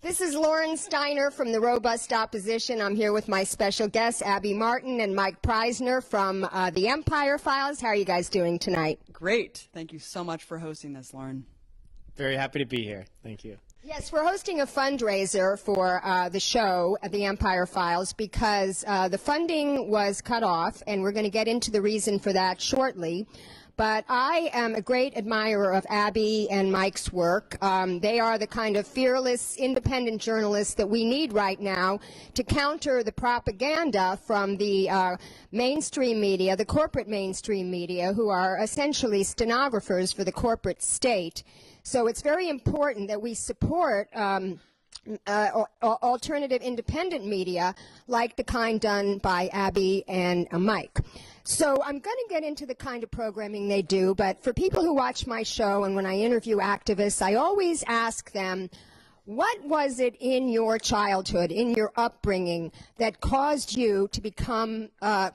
This is Lauren Steiner from the Robust Opposition. I'm here with my special guests, Abby Martin and Mike Prysner from the Empire Files. How are you guys doing tonight? Great. Thank you so much for hosting this, Lauren. Very happy to be here. Thank you. Yes, we're hosting a fundraiser for the show, The Empire Files, because the funding was cut off, and we're going to get into the reason for that shortly. But I am a great admirer of Abby and Mike's work. They are the kind of fearless, independent journalists that we need right now to counter the propaganda from the mainstream media, the corporate mainstream media, who are essentially stenographers for the corporate state. So it's very important that we support alternative independent media like the kind done by Abby and Mike. So I'm going to get into the kind of programming they do, but for people who watch my show and when I interview activists, I always ask them, what was it in your childhood, in your upbringing, that caused you to become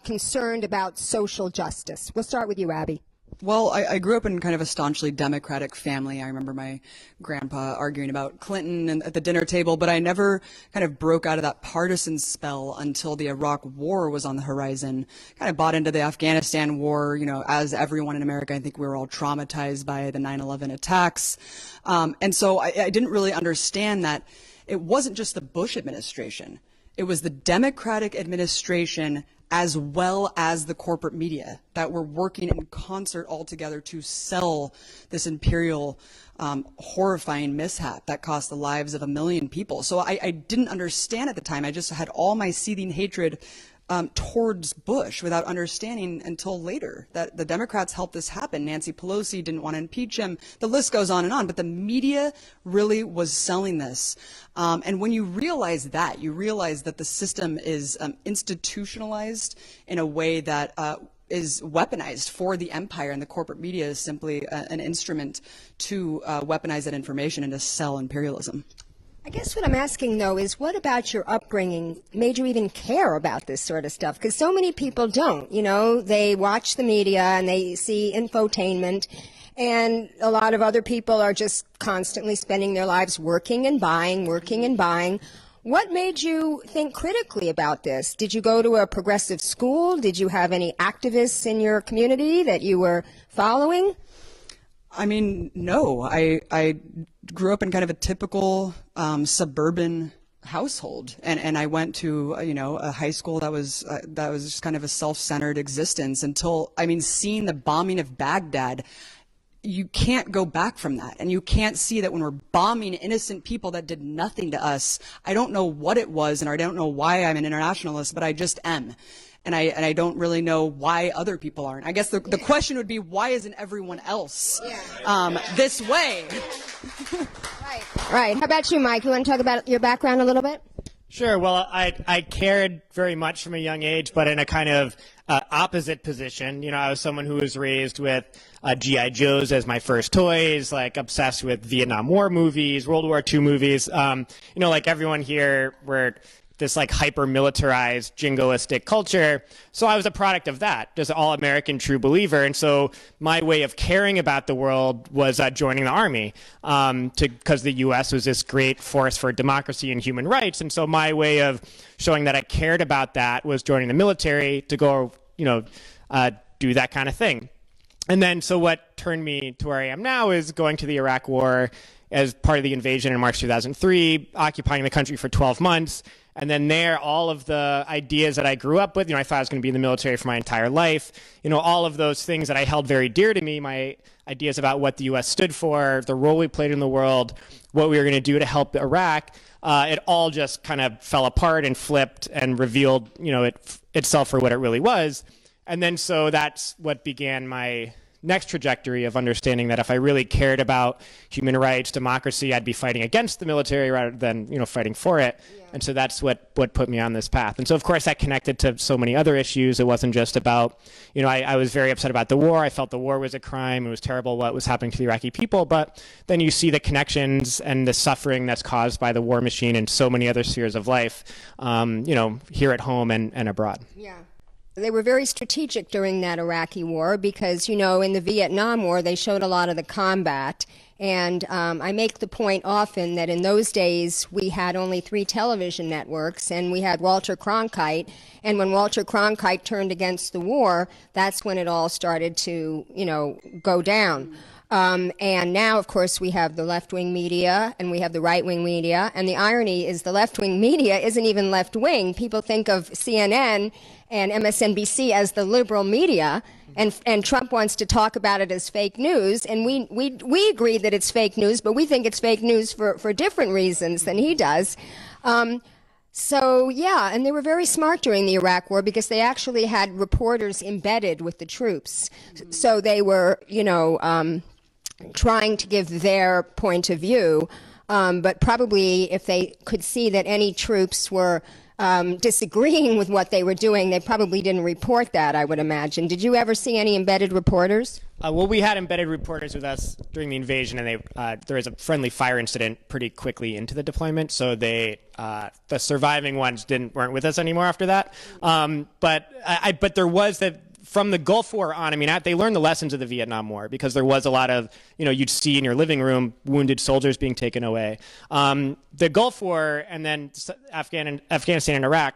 concerned about social justice? We'll start with you, Abby. Well, I grew up in kind of a staunchly Democratic family. I remember my grandpa arguing about Clinton at the dinner table, but I never kind of broke out of that partisan spell until the Iraq War was on the horizon. Kind of bought into the Afghanistan war, you know, as everyone in America. I think we were all traumatized by the 9/11 attacks. And so I didn't really understand that it wasn't just the Bush administration. It was the Democratic administration as well as the corporate media that were working in concert all together to sell this imperial, horrifying mishap that cost the lives of 1 million people. So I didn't understand at the time. I just had all my seething hatred towards Bush without understanding until later that the Democrats helped this happen. Nancy Pelosi didn't want to impeach him. The list goes on, but the media really was selling this. And when you realize that, you realize that the system is institutionalized in a way that is weaponized for the empire, and the corporate media is simply an instrument to weaponize that information and to sell imperialism. I guess what I'm asking, though, is what about your upbringing made you even care about this sort of stuff? Because so many people don't. You know, they watch the media and they see infotainment, and a lot of other people are just constantly spending their lives working and buying, working and buying. What made you think critically about this? Did you go to a progressive school? Did you have any activists in your community that you were following? I mean, no. I grew up in kind of a typical suburban household, and I went to a high school that was just kind of a self-centered existence until, I mean, seeing the bombing of Baghdad. You can't go back from that, and you can't see that when we're bombing innocent people that did nothing to us. I don't know what it was, and I don't know why I'm an internationalist, but I just am. And I don't really know why other people aren't. I guess the question would be, why isn't everyone else this way? Right. How about you, Mike? You want to talk about your background a little bit? Sure. Well, I cared very much from a young age, but in a kind of opposite position. You know, I was someone who was raised with G.I. Joes as my first toys, like obsessed with Vietnam War movies, World War II movies. Like everyone here, we're this like hyper-militarized, jingoistic culture. So I was a product of that, just an all-American true believer. And so my way of caring about the world was joining the Army, because the U.S. was this great force for democracy and human rights. And so my way of showing that I cared about that was joining the military to go, do that kind of thing. And then so what turned me to where I am now is going to the Iraq War as part of the invasion in March 2003, occupying the country for 12 months. And then there, all of the ideas that I grew up with, I thought I was going to be in the military for my entire life. All of those things that I held very dear to me, my ideas about what the U.S. stood for, the role we played in the world, what we were going to do to help Iraq, it all just kind of fell apart and flipped and revealed, itself for what it really was. And then so that's what began my next trajectory of understanding that if I really cared about human rights, democracy, I'd be fighting against the military rather than, fighting for it. Yeah. And so that's what put me on this path. And so, of course, that connected to so many other issues. It wasn't just about, I was very upset about the war. I felt the war was a crime. It was terrible what was happening to the Iraqi people. But then you see the connections and the suffering that's caused by the war machine in so many other spheres of life, here at home and abroad. Yeah. They were very strategic during that Iraqi war because, you know, in the Vietnam War, they showed a lot of the combat. And I make the point often that in those days, we had only 3 television networks, and we had Walter Cronkite. And when Walter Cronkite turned against the war, that's when it all started to, you know, go down. And now, of course, we have the left-wing media and we have the right-wing media. And the irony is the left-wing media isn't even left-wing. People think of CNN and MSNBC as the liberal media, and Trump wants to talk about it as fake news. And we agree that it's fake news, but we think it's fake news for different reasons than he does. So, yeah, and they were very smart during the Iraq War because they actually had reporters embedded with the troops. So they were, you know, trying to give their point of view, but probably if they could see that any troops were disagreeing with what they were doing, they probably didn't report that, I would imagine. Did you ever see any embedded reporters? Well, we had embedded reporters with us during the invasion, and there was a friendly fire incident pretty quickly into the deployment, so the surviving ones weren't with us anymore after that. But there was from the Gulf War on, I mean, they learned the lessons of the Vietnam War because there was a lot of, you know, you'd see in your living room wounded soldiers being taken away. The Gulf War and then Afghanistan and Iraq,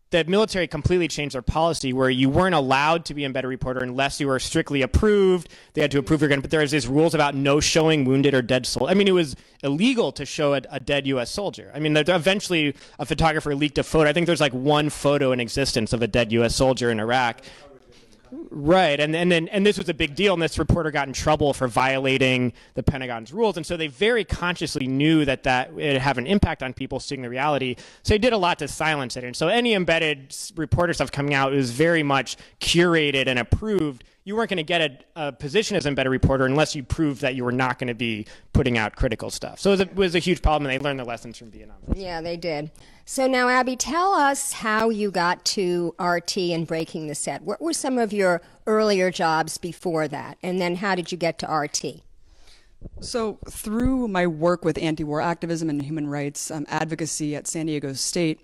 the military completely changed their policy where you weren't allowed to be an embedded reporter unless you were strictly approved. They had to approve your gun, but there was these rules about no showing wounded or dead soldiers. I mean, it was illegal to show a dead U.S. soldier. I mean, eventually a photographer leaked a photo. I think there's like one photo in existence of a dead U.S. soldier in Iraq. Right, and this was a big deal, and this reporter got in trouble for violating the Pentagon's rules, and so they very consciously knew that it would have an impact on people seeing the reality, so they did a lot to silence it. And so any embedded reporter stuff coming out was very much curated and approved. You weren't going to get a position as an embedded reporter unless you proved that you were not going to be putting out critical stuff. So it was a huge problem, and they learned the lessons from Vietnam. Yeah, they did. So now, Abby, tell us how you got to RT and Breaking the Set. What were some of your earlier jobs before that? And then how did you get to RT? So through my work with anti-war activism and human rights advocacy at San Diego State,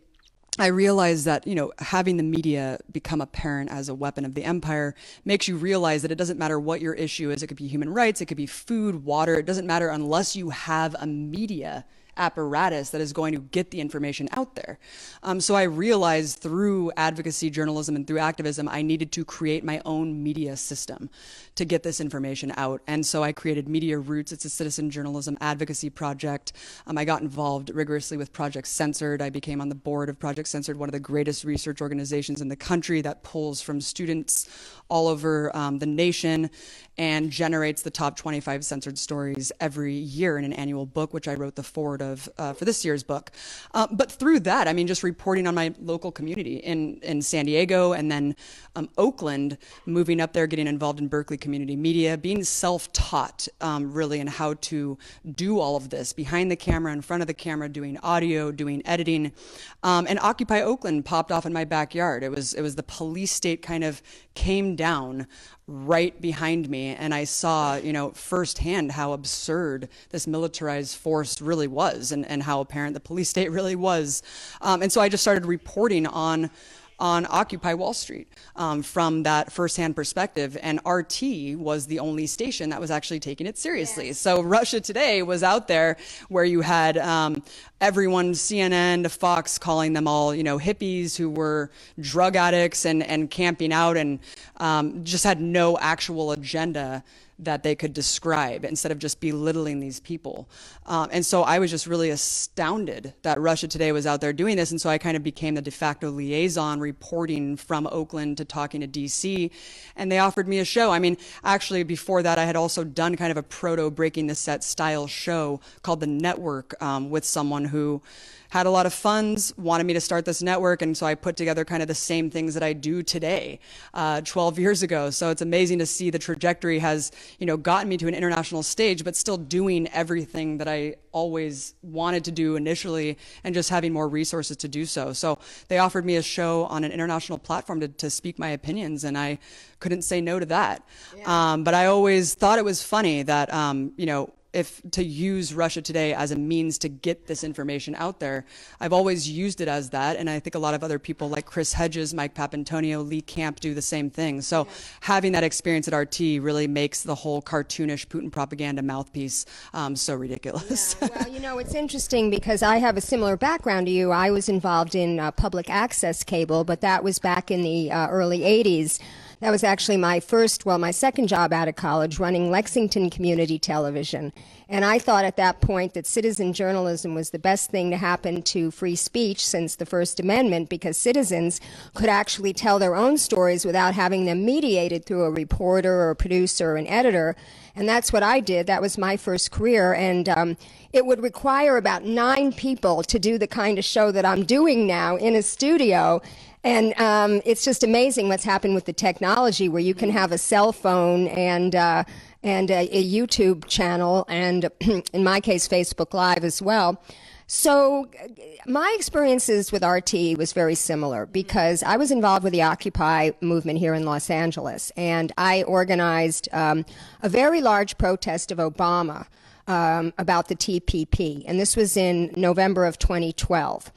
I realized that, you know, having the media become apparent as a weapon of the empire makes you realize that it doesn't matter what your issue is. It could be human rights, it could be food, water. It doesn't matter unless you have a media apparatus that is going to get the information out there. So I realized through advocacy journalism and through activism, I needed to create my own media system to get this information out. And so I created Media Roots. It's a citizen journalism advocacy project. I got involved rigorously with Project Censored. I became on the board of Project Censored, one of the greatest research organizations in the country that pulls from students all over the nation and generates the top 25 censored stories every year in an annual book, which I wrote the foreword of for this year's book. But through that, I mean, just reporting on my local community in San Diego and then Oakland, moving up there, getting involved in Berkeley community media, being self-taught really in how to do all of this behind the camera, in front of the camera, doing audio, doing editing. And Occupy Oakland popped off in my backyard. It was the police state kind of came down right behind me, and I saw, you know, firsthand how absurd this militarized force really was, and how apparent the police state really was. And so I just started reporting on Occupy Wall Street from that firsthand perspective, and RT was the only station that was actually taking it seriously. Yeah. So Russia Today was out there where you had everyone, CNN to Fox, calling them all, you know, hippies who were drug addicts and camping out and just had no actual agenda that they could describe instead of just belittling these people. And so I was just really astounded that Russia Today was out there doing this. And so I kind of became the de facto liaison, reporting from Oakland to talking to DC. And they offered me a show. I mean, actually before that, I had also done kind of a proto Breaking the Set style show called The Network with someone who had a lot of funds, wanted me to start this network, and so I put together kind of the same things that I do today, 12 years ago. So it's amazing to see the trajectory has, you know, gotten me to an international stage, but still doing everything that I always wanted to do initially, and just having more resources to do so. So they offered me a show on an international platform to speak my opinions, and I couldn't say no to that. Yeah. But I always thought it was funny that, you know, if to use Russia Today as a means to get this information out there. I've always used it as that, and I think a lot of other people like Chris Hedges, Mike Papantonio, Lee Camp do the same thing. So having that experience at RT really makes the whole cartoonish Putin propaganda mouthpiece so ridiculous. Yeah, well, you know, it's interesting because I have a similar background to you. I was involved in public access cable, but that was back in the early 80s. That was actually my second job out of college, running Lexington Community Television. And I thought at that point that citizen journalism was the best thing to happen to free speech since the First Amendment, because citizens could actually tell their own stories without having them mediated through a reporter or a producer or an editor. And that's what I did. That was my first career. And it would require about 9 people to do the kind of show that I'm doing now in a studio. And it's just amazing what's happened with the technology, where you can have a cell phone and a YouTube channel, and in my case, Facebook Live as well. So my experiences with RT was very similar, because I was involved with the Occupy movement here in Los Angeles, and I organized a very large protest of Obama about the TPP, and this was in November of 2012.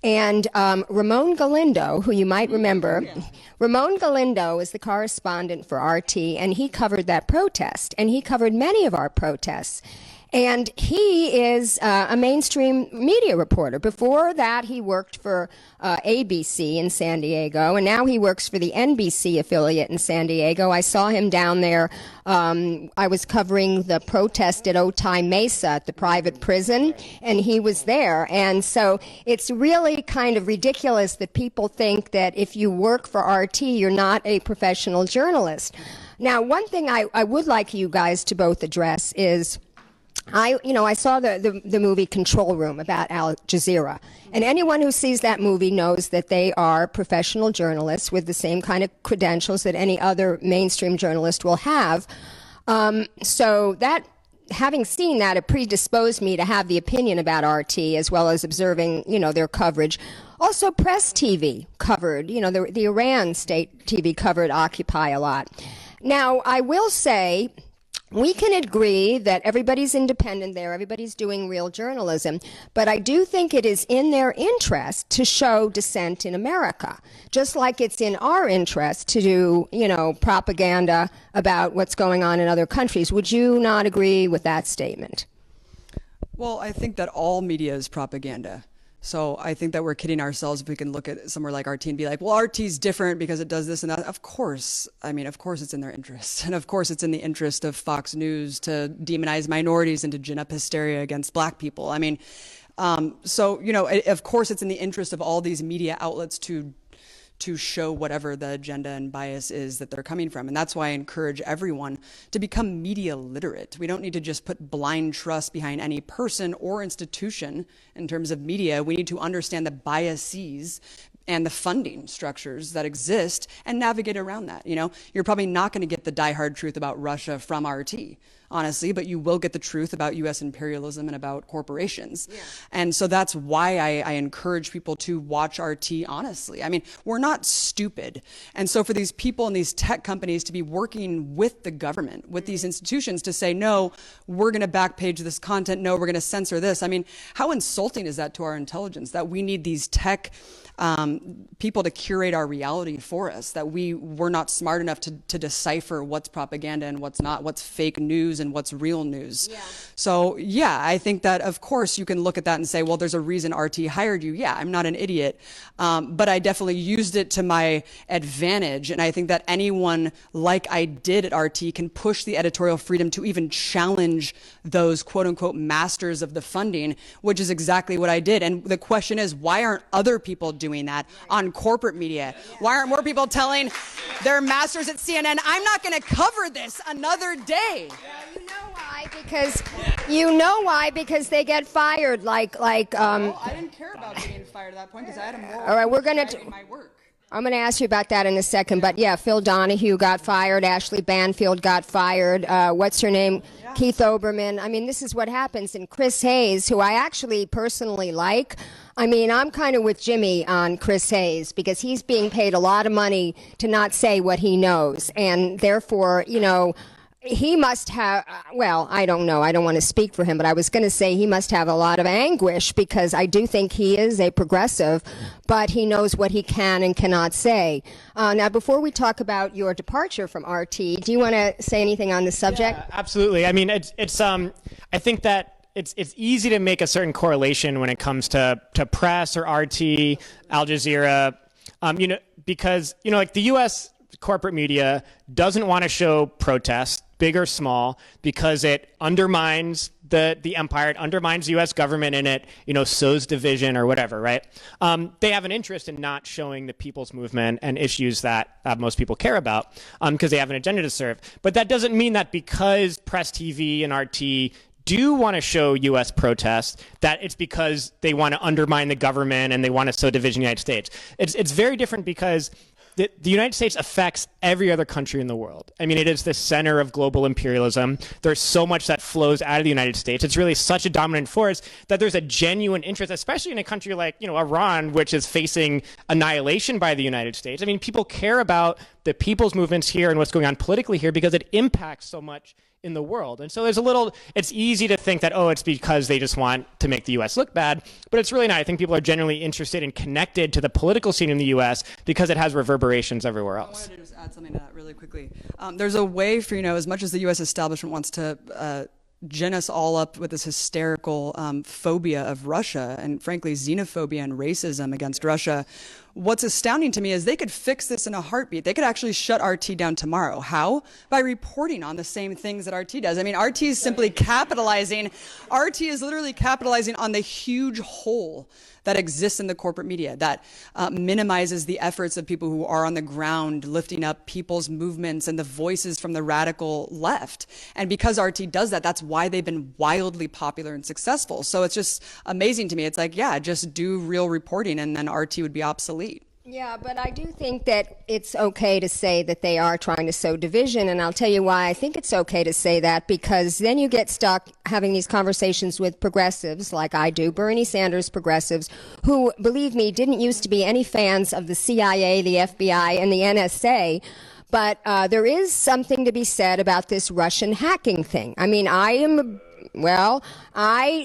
And Ramon Galindo, who you might remember, Ramon Galindo is the correspondent for RT, and he covered that protest, and he covered many of our protests. And he is a mainstream media reporter. Before that, he worked for ABC in San Diego, and now he works for the NBC affiliate in San Diego. I saw him down there. I was covering the protest at Otay Mesa at the private prison, and he was there. And so it's really kind of ridiculous that people think that if you work for RT, you're not a professional journalist. Now, one thing I would like you guys to both address is, I saw the movie Control Room about Al Jazeera, and anyone who sees that movie knows that they are professional journalists with the same kind of credentials that any other mainstream journalist will have. So that, having seen that, it predisposed me to have the opinion about RT, as well as observing, their coverage. Also, Press TV covered, the Iran state TV covered Occupy a lot. Now, I will say, we can agree that everybody's independent there, everybody's doing real journalism, but I do think it is in their interest to show dissent in America, just like it's in our interest to do, propaganda about what's going on in other countries. Would you not agree with that statement? Well, I think that all media is propaganda. So I think that we're kidding ourselves if we can look at somewhere like RT and be like, well, RT's different because it does this and that. Of course it's in their interest. And of course it's in the interest of Fox News to demonize minorities and to gin up hysteria against black people. Of course it's in the interest of all these media outlets to show whatever the agenda and bias is that they're coming from. And that's why I encourage everyone to become media literate. We don't need to just put blind trust behind any person or institution in terms of media. We need to understand the biases and the funding structures that exist and navigate around that. You're probably not going to get the diehard truth about Russia from RT, honestly, but you will get the truth about U.S. imperialism and about corporations. Yeah. And so that's why I encourage people to watch RT honestly. We're not stupid. And so for these people and these tech companies to be working with the government, with these institutions to say, no, we're going to backpage this content, no, we're going to censor this. How insulting is that to our intelligence, that we need these tech people to curate our reality for us, that we're not smart enough to decipher what's propaganda and what's not, what's fake news and what's real news. Yeah. So I think that of course you can look at that and say, well, there's a reason RT hired you. Yeah, I'm not an idiot, but I definitely used it to my advantage. And I think that anyone like I did at RT can push the editorial freedom to even challenge those quote unquote masters of the funding, which is exactly what I did. And the question is, why aren't other people doing that on corporate media? Why aren't more people telling their masters at CNN, I'm not going to cover this another day? Because they get fired. I didn't care about being fired at that point because I had a moral. All right, my work. I'm going to ask you about that in a second, but Phil Donahue got fired, Ashley Banfield got fired, what's her name? Yeah. Keith Olbermann. This is what happens. And Chris Hayes, who I actually personally like, I'm kind of with Jimmy on Chris Hayes because he's being paid a lot of money to not say what he knows. And therefore, he must have, well, I don't know. I don't want to speak for him, but I was going to say he must have a lot of anguish because I do think he is a progressive, but he knows what he can and cannot say. Now, before we talk about your departure from RT, do you want to say anything on the subject? Yeah, absolutely. I mean, I think that it's easy to make a certain correlation when it comes to press or RT, Al Jazeera, because, like the U.S. corporate media doesn't want to show protests, big or small, because it undermines the empire, it undermines the U.S. government, and it, sows division or whatever, right? They have an interest in not showing the people's movement and issues that most people care about because they have an agenda to serve. But that doesn't mean that because Press TV and RT do want to show U.S. protests, that it's because they want to undermine the government and they want to sow division in the United States. It's very different because the United States affects every other country in the world. I mean, it is the center of global imperialism. There's so much that flows out of the United States. It's really such a dominant force that there's a genuine interest, especially in a country like, Iran, which is facing annihilation by the United States. I mean, people care about the people's movements here and what's going on politically here because it impacts so much in the world. And so it's easy to think that, it's because they just want to make the U.S. look bad, but it's really not. I think people are generally interested and connected to the political scene in the U.S. because it has reverberations everywhere else. I wanted to just add something to that really quickly. There's a way for, as much as the U.S. establishment wants to gin us all up with this hysterical phobia of Russia and frankly xenophobia and racism against Russia, what's astounding to me is they could fix this in a heartbeat. They could actually shut RT down tomorrow. How? By reporting on the same things that RT does. I mean, RT is simply capitalizing. RT is literally capitalizing on the huge hole that exists in the corporate media that minimizes the efforts of people who are on the ground lifting up people's movements and the voices from the radical left. And because RT does that, that's why they've been wildly popular and successful. So it's just amazing to me. It's like, yeah, just do real reporting and then RT would be obsolete. Yeah, but I do think that it's okay to say that they are trying to sow division, and I'll tell you why I think it's okay to say that, because then you get stuck having these conversations with progressives like I do, Bernie Sanders progressives, who, believe me, didn't used to be any fans of the CIA, the FBI, and the NSA. But there is something to be said about this Russian hacking thing. I mean, I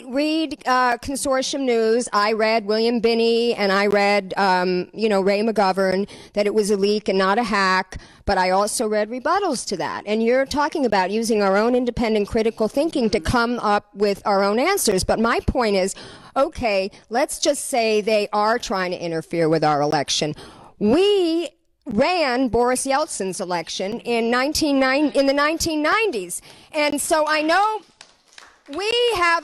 read consortium news. I read William Binney and I read, Ray McGovern, that it was a leak and not a hack. But I also read rebuttals to that. And you're talking about using our own independent critical thinking to come up with our own answers. But my point is, okay, let's just say they are trying to interfere with our election. We ran Boris Yeltsin's election in the 1990s. And so I know we have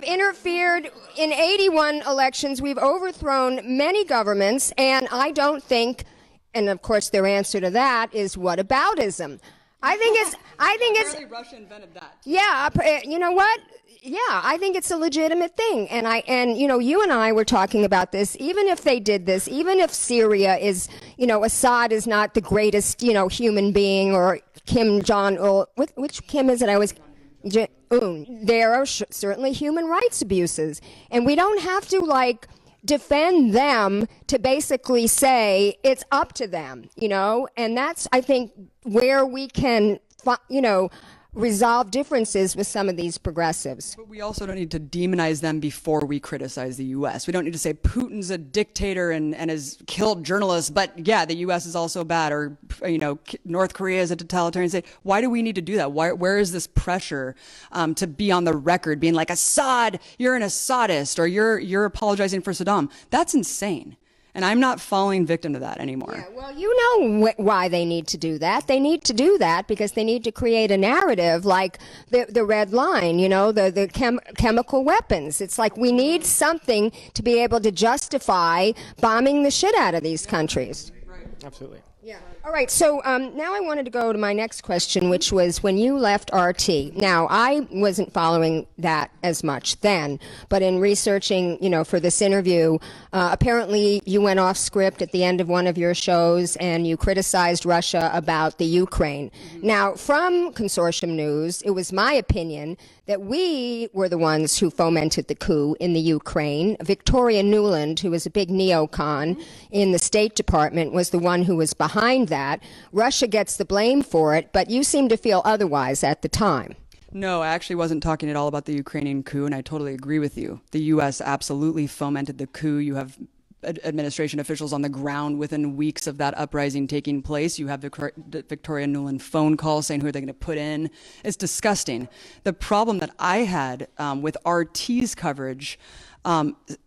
interfered in 81 elections. We've overthrown many governments, and I don't think, and of course their answer to that is whataboutism. I think it's Apparently Russia invented that. Yeah, you know what? Yeah, I think it's a legitimate thing. And you and I were talking about this. Even if they did this, even if Syria is, Assad is not the greatest, human being, or Kim Jong-un, which Kim is it? There are certainly human rights abuses. And we don't have to, defend them to basically say it's up to them, And that's, I think, where we can, resolve differences with some of these progressives. But we also don't need to demonize them before we criticize the U.S. We don't need to say Putin's a dictator and has killed journalists, but yeah, the U.S. is also bad, or, North Korea is a totalitarian state. Why do we need to do that? Where is this pressure to be on the record being like, Assad, you're an Assadist, or you're apologizing for Saddam? That's insane. And I'm not falling victim to that anymore. Yeah, well, why they need to do that. They need to do that because they need to create a narrative like the red line, the chemical weapons. It's like we need something to be able to justify bombing the shit out of these countries. Right. Absolutely. Yeah. All right. So now I wanted to go to my next question, which was when you left RT. Now, I wasn't following that as much then, but in researching, for this interview, apparently you went off script at the end of one of your shows and you criticized Russia about the Ukraine. Now, from Consortium News, it was my opinion that we were the ones who fomented the coup in the Ukraine. Victoria Nuland, who was a big neocon in the State Department, was the one who was behind behind that. Russia gets the blame for it, but you seem to feel otherwise at the time. No, I actually wasn't talking at all about the Ukrainian coup, and I totally agree with you. The U.S. absolutely fomented the coup. You have administration officials on the ground within weeks of that uprising taking place. You have Victoria Nuland phone call saying who are they going to put in. It's disgusting. The problem that I had with RT's coverage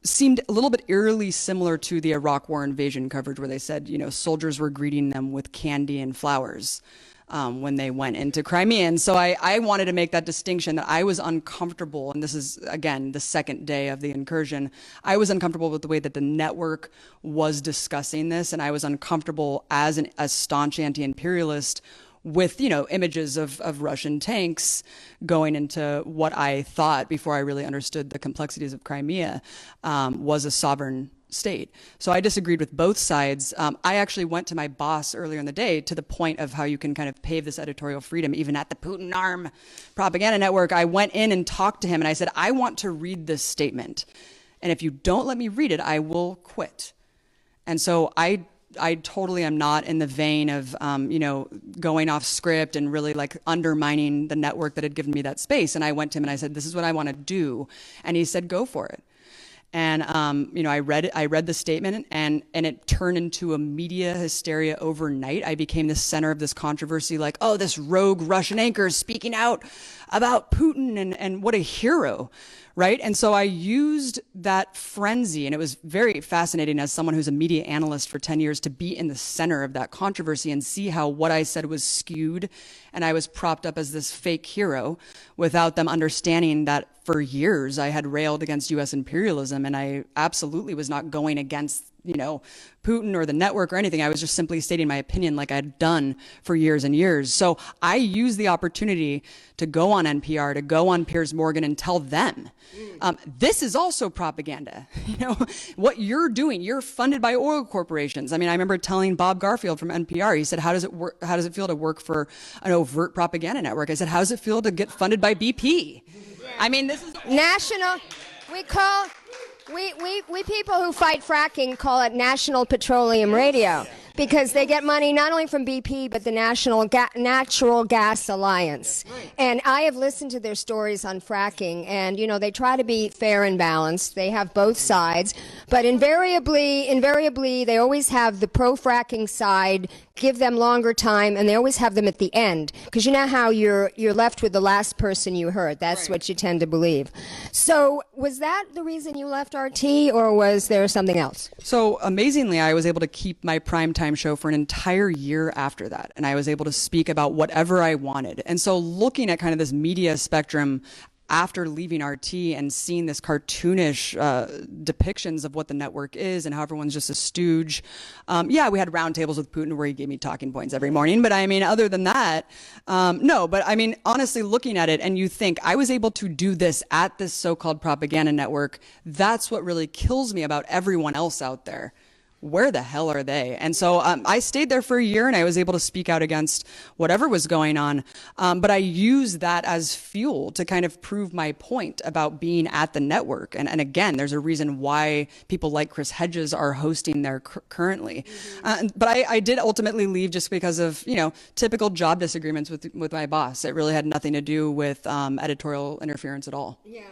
seemed a little bit eerily similar to the Iraq War invasion coverage, where they said, soldiers were greeting them with candy and flowers when they went into Crimea. And so I wanted to make that distinction that I was uncomfortable, and this is, again, the second day of the incursion, I was uncomfortable with the way that the network was discussing this, and I was uncomfortable as a staunch anti-imperialist with, images of Russian tanks going into what I thought, before I really understood the complexities of Crimea, was a sovereign state. So I disagreed with both sides. I actually went to my boss earlier in the day to the point of how you can kind of pave this editorial freedom, even at the Putin arm propaganda network. I went in and talked to him and I said, I want to read this statement. And if you don't let me read it, I will quit. And so I totally am not in the vein of, going off script and really like undermining the network that had given me that space. And I went to him and I said, this is what I want to do. And he said, go for it. And, I read the statement and it turned into a media hysteria overnight. I became the center of this controversy, like, oh, this rogue Russian anchor is speaking out about Putin and what a hero, right? And so I used that frenzy, and it was very fascinating as someone who's a media analyst for 10 years to be in the center of that controversy and see how what I said was skewed and I was propped up as this fake hero without them understanding that for years I had railed against U.S. imperialism, and I absolutely was not going against Putin or the network or anything. I was just simply stating my opinion like I'd done for years and years. So I used the opportunity to go on NPR, to go on Piers Morgan and tell them, this is also propaganda. What you're doing, you're funded by oil corporations. I mean, I remember telling Bob Garfield from NPR, he said, how does it feel to work for an overt propaganda network? I said, how does it feel to get funded by BP? I mean, this is national. We people who fight fracking call it National Petroleum Radio, because they get money not only from BP, but the National Natural Gas Alliance. And I have listened to their stories on fracking, and, they try to be fair and balanced. They have both sides, but invariably, they always have the pro-fracking side give them longer time, and they always have them at the end, because you know how you're left with the last person you heard. That's right. What you tend to believe. So was that the reason you left RT, or was there something else? So amazingly, I was able to keep my primetime show for an entire year after that, and I was able to speak about whatever I wanted. And so looking at kind of this media spectrum after leaving RT and seeing this cartoonish depictions of what the network is and how everyone's just a stooge. We had roundtables with Putin where he gave me talking points every morning. But I mean, other than that, no. But I mean, honestly, looking at it and you think I was able to do this at this so-called propaganda network. That's what really kills me about everyone else out there. Where the hell are they? And so I stayed there for a year and I was able to speak out against whatever was going on. But I used that as fuel to kind of prove my point about being at the network. And again, there's a reason why people like Chris Hedges are hosting there currently. But I did ultimately leave just because of, typical job disagreements with my boss. It really had nothing to do with editorial interference at all. Yeah.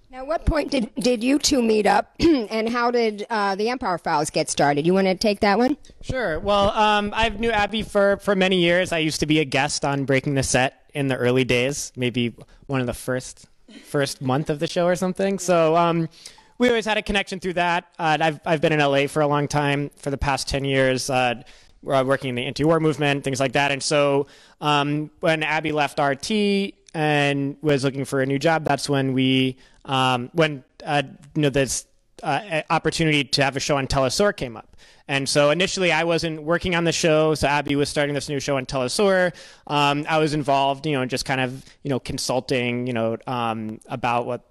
Now, what point did you two meet up, and how did the Empire Files get started? You want to take that one? Sure. Well, I've knew Abby for many years. I used to be a guest on Breaking the Set in the early days, maybe one of the first month of the show or something. So we always had a connection through that. I've been in LA for a long time, for the past 10 years. Working in the anti-war movement, things like that. And so when Abby left RT and was looking for a new job, that's when we this opportunity to have a show on Telesur came up. And so initially I wasn't working on the show, so Abby was starting this new show on Telesur. I was involved, just kind of, consulting, about what,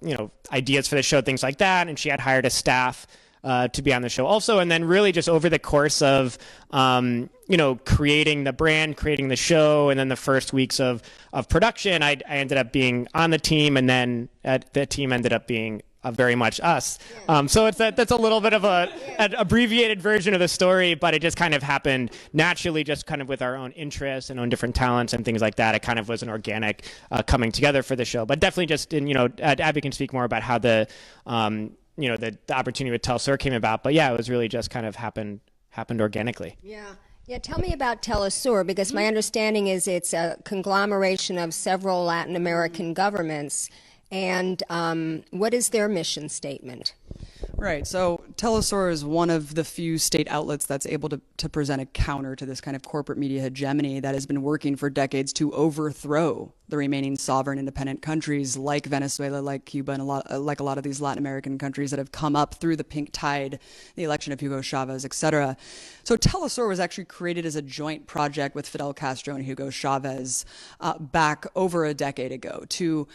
ideas for the show, things like that. And she had hired a staff to be on the show also. And then really just over the course of, creating the brand, creating the show, and then the first weeks of production, I ended up being on the team, and then the team ended up being very much us. So that's a little bit of an abbreviated version of the story, but it just kind of happened naturally, just kind of with our own interests and own different talents and things like that. It kind of was an organic coming together for the show. But definitely just in, Abby can speak more about how the opportunity with Telesur came about. But yeah, it was really just kind of happened organically. Yeah, tell me about Telesur, because my understanding is it's a conglomeration of several Latin American governments. And what is their mission statement? Right. So Telesur is one of the few state outlets that's able to present a counter to this kind of corporate media hegemony that has been working for decades to overthrow the remaining sovereign independent countries like Venezuela, like Cuba, and a lot of these Latin American countries that have come up through the pink tide, the election of Hugo Chavez, etc. So Telesur was actually created as a joint project with Fidel Castro and Hugo Chavez back over a decade ago to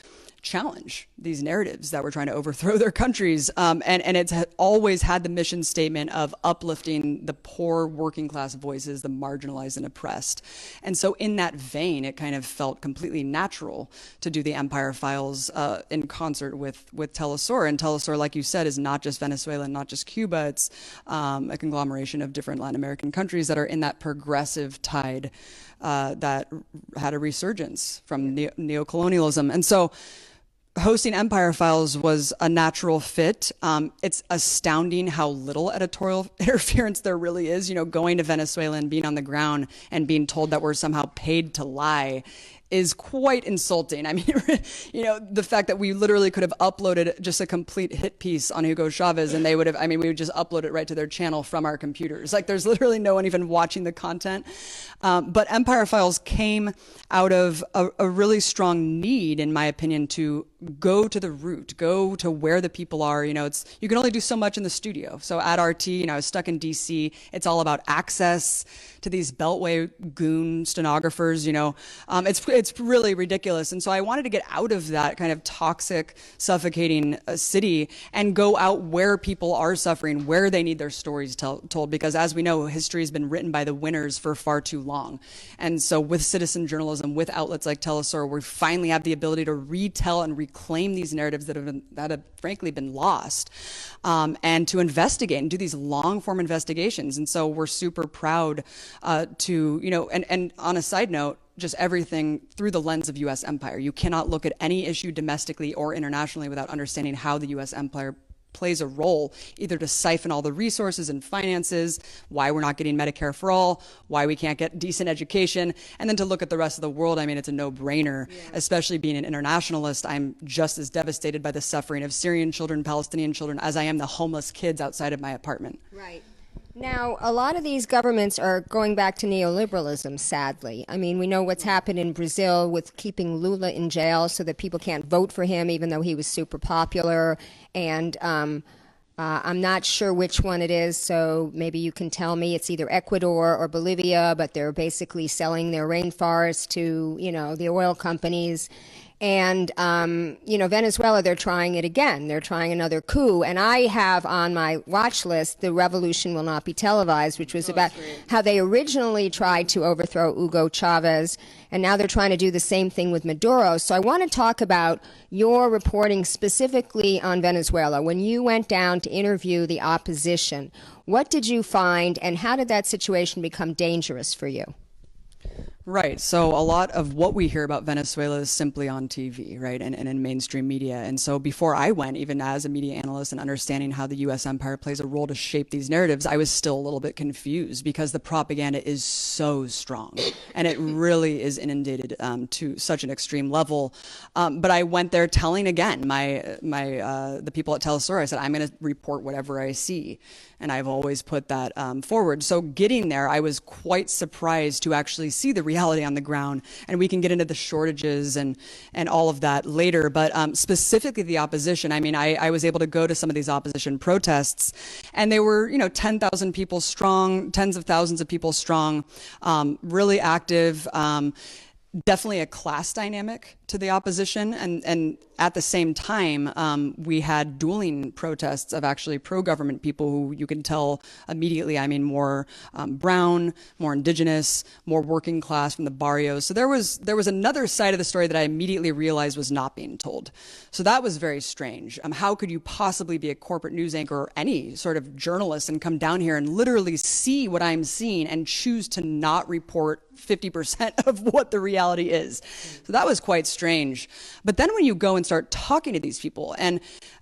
challenge these narratives that were trying to overthrow their countries. And it's always had the mission statement of uplifting the poor working class voices, the marginalized and oppressed. And so in that vein, it kind of felt completely natural to do the Empire Files in concert with Telesur. And Telesur, like you said, is not just Venezuela, not just Cuba. It's a conglomeration of different Latin American countries that are in that progressive tide that had a resurgence from neocolonialism. And so hosting Empire Files was a natural fit. It's astounding how little editorial interference there really is. Going to Venezuela and being on the ground and being told that we're somehow paid to lie is quite insulting. I mean, the fact that we literally could have uploaded just a complete hit piece on Hugo Chavez and we would just upload it right to their channel from our computers. Like, there's literally no one even watching the content. But Empire Files came out of a really strong need, in my opinion, to go to the root, go to where the people are. You can only do so much in the studio. So at RT, I was stuck in DC. It's all about access to these Beltway goon stenographers. It's really ridiculous. And so I wanted to get out of that kind of toxic, suffocating city and go out where people are suffering, where they need their stories told. Because as we know, history has been written by the winners for far too long. And so with citizen journalism, with outlets like Telesur, we finally have the ability to retell and reclaim these narratives that have frankly been lost, and to investigate and do these long form investigations. And so we're super proud and on a side note, just everything through the lens of U.S. empire. You cannot look at any issue domestically or internationally without understanding how the U.S. empire plays a role, either to siphon all the resources and finances, why we're not getting Medicare for all, why we can't get decent education, and then to look at the rest of the world. I mean, it's a no-brainer, especially being an internationalist. I'm just as devastated by the suffering of Syrian children, Palestinian children, as I am the homeless kids outside of my apartment. Right. Now, a lot of these governments are going back to neoliberalism, sadly. I mean, we know what's happened in Brazil with keeping Lula in jail so that people can't vote for him, even though he was super popular. And I'm not sure which one it is, so maybe you can tell me. It's either Ecuador or Bolivia, but they're basically selling their rainforests to, the oil companies. And, Venezuela, they're trying it again. They're trying another coup. And I have on my watch list, The Revolution Will Not Be Televised, which was about how they originally tried to overthrow Hugo Chavez, and now they're trying to do the same thing with Maduro. So I want to talk about your reporting specifically on Venezuela. When you went down to interview the opposition, what did you find, and how did that situation become dangerous for you? Right. So a lot of what we hear about Venezuela is simply on TV, right, and in mainstream media. And so before I went, even as a media analyst and understanding how the U.S. empire plays a role to shape these narratives, I was still a little bit confused because the propaganda is so strong and it really is inundated to such an extreme level. But I went there telling, again, the people at Telesur, I said, I'm going to report whatever I see. And I've always put that forward. So getting there, I was quite surprised to actually see the reality on the ground. And we can get into the shortages and all of that later. But specifically the opposition, I was able to go to some of these opposition protests, and they were, 10,000 people strong, tens of thousands of people strong, really active. definitely a class dynamic to the opposition. And at the same time, we had dueling protests of actually pro-government people who you can tell immediately, I mean, more brown, more indigenous, more working class from the barrios. So there was another side of the story that I immediately realized was not being told. So that was very strange. How could you possibly be a corporate news anchor or any sort of journalist and come down here and literally see what I'm seeing and choose to not report 50% of what the reality is? So that was quite strange. But then when you go and start talking to these people, and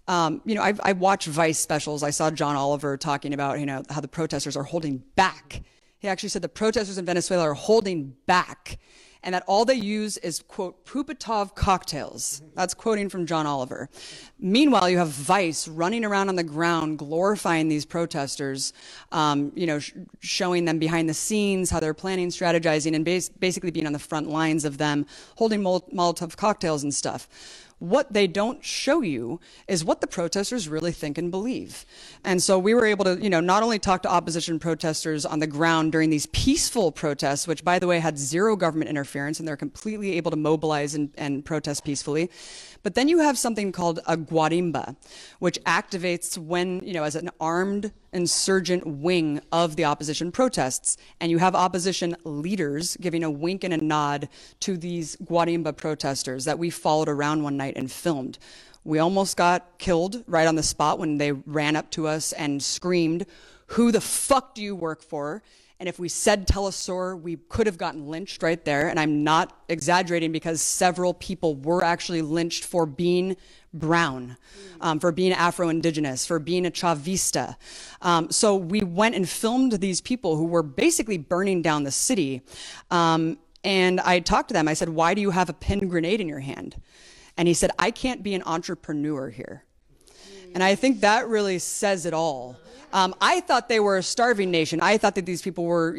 I watched Vice specials. I saw John Oliver talking about how the protesters are holding back. He actually said the protesters in Venezuela are holding back, and that all they use is, quote, Pupatov cocktails. That's quoting from John Oliver. Meanwhile, you have Vice running around on the ground, glorifying these protesters, showing them behind the scenes, how they're planning, strategizing, and basically being on the front lines of them, holding Molotov cocktails and stuff. What they don't show you is what the protesters really think and believe. And so we were able to, not only talk to opposition protesters on the ground during these peaceful protests, which, by the way, had zero government interference, and they're completely able to mobilize and protest peacefully. But then you have something called a guarimba, which activates when, as an armed insurgent wing of the opposition protests. And you have opposition leaders giving a wink and a nod to these guarimba protesters that we followed around one night and filmed. We almost got killed right on the spot when they ran up to us and screamed, "Who the fuck do you work for?" And if we said Telesur, we could have gotten lynched right there. And I'm not exaggerating, because several people were actually lynched for being brown, for being Afro-Indigenous, for being a Chavista. So we went and filmed these people who were basically burning down the city. And I talked to them. I said, "Why do you have a pinned grenade in your hand?" And he said, "I can't be an entrepreneur here." And I think that really says it all. I thought they were a starving nation. I thought that these people were,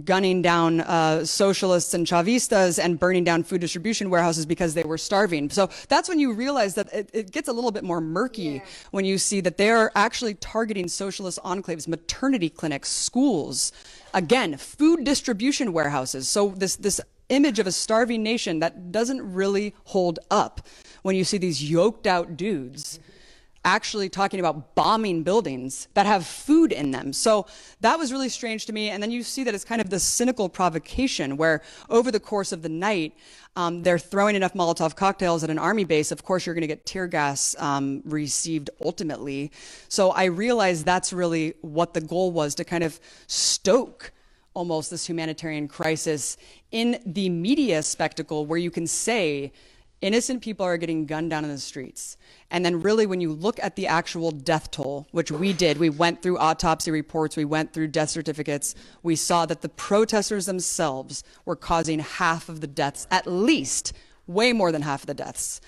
gunning down socialists and Chavistas and burning down food distribution warehouses because they were starving. So that's when you realize that it gets a little bit more murky when you see that they are actually targeting socialist enclaves, maternity clinics, schools, again, food distribution warehouses. So this image of a starving nation that doesn't really hold up when you see these yoked out dudes actually talking about bombing buildings that have food in them. So that was really strange to me. And then you see that it's kind of this cynical provocation where over the course of the night, they're throwing enough Molotov cocktails at an army base. Of course, you're going to get tear gas received ultimately. So I realized that's really what the goal was, to kind of stoke almost this humanitarian crisis in the media spectacle where you can say innocent people are getting gunned down in the streets. And then really when you look at the actual death toll, which we did, we went through autopsy reports, we went through death certificates, we saw that the protesters themselves were causing half of the deaths, at least, way more than half of the deaths.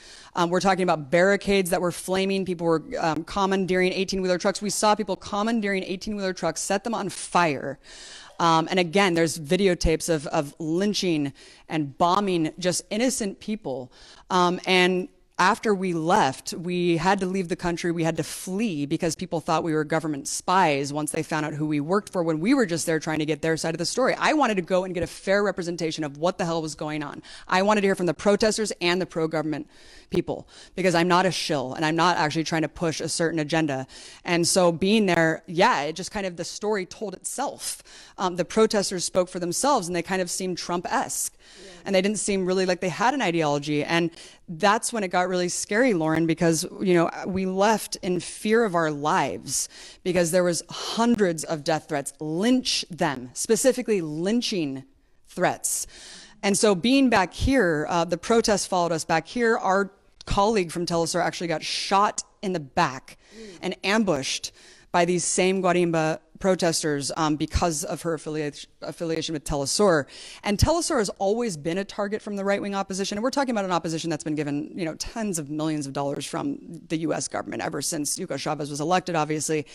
We're talking about barricades that were flaming. People were commandeering 18-wheeler trucks. We saw people commandeering 18-wheeler trucks, set them on fire. And again, there's videotapes of lynching and bombing just innocent people. And after we left, we had to leave the country. We had to flee because people thought we were government spies once they found out who we worked for, when we were just there trying to get their side of the story. I wanted to go and get a fair representation of what the hell was going on. I wanted to hear from the protesters and the pro-government people, because I'm not a shill and I'm not actually trying to push a certain agenda. And so being there, it just kind of, the story told itself. The protesters spoke for themselves and they kind of seemed Trump-esque. And they didn't seem really like they had an ideology. And that's when it got really scary, Lauren, because, we left in fear of our lives because there was hundreds of death threats. Lynch them, specifically lynching threats. And so being back here, the protests followed us back here. Our colleague from Telesur actually got shot in the back and ambushed by these same Guarimba protesters because of her affiliation with Telesur. And Telesur has always been a target from the right-wing opposition. And we're talking about an opposition that's been given, tens of millions of dollars from the U.S. government ever since Hugo Chavez was elected, obviously.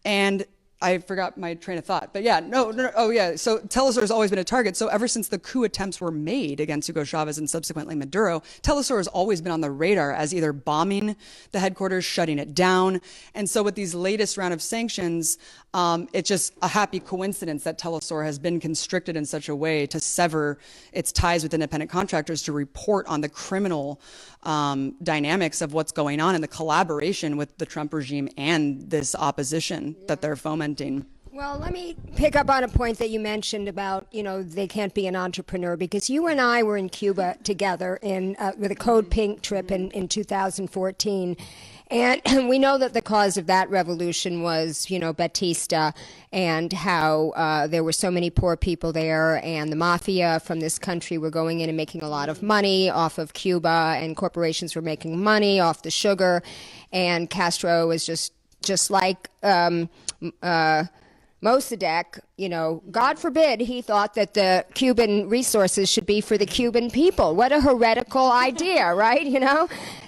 And I forgot my train of thought, but yeah, no. Oh yeah. So Telesur has always been a target. So ever since the coup attempts were made against Hugo Chavez and subsequently Maduro, Telesur has always been on the radar as either bombing the headquarters, shutting it down. And so with these latest round of sanctions, it's just a happy coincidence that Telesur has been constricted in such a way to sever its ties with independent contractors to report on the criminal dynamics of what's going on and the collaboration with the Trump regime and this opposition that they're fomenting. Well, let me pick up on a point that you mentioned about, they can't be an entrepreneur, because you and I were in Cuba together with a Code Pink trip in 2014. And we know that the cause of that revolution was, Batista, and how there were so many poor people there, and the mafia from this country were going in and making a lot of money off of Cuba, and corporations were making money off the sugar, and Castro was just like Mossadegh, God forbid he thought that the Cuban resources should be for the Cuban people. What a heretical idea, right?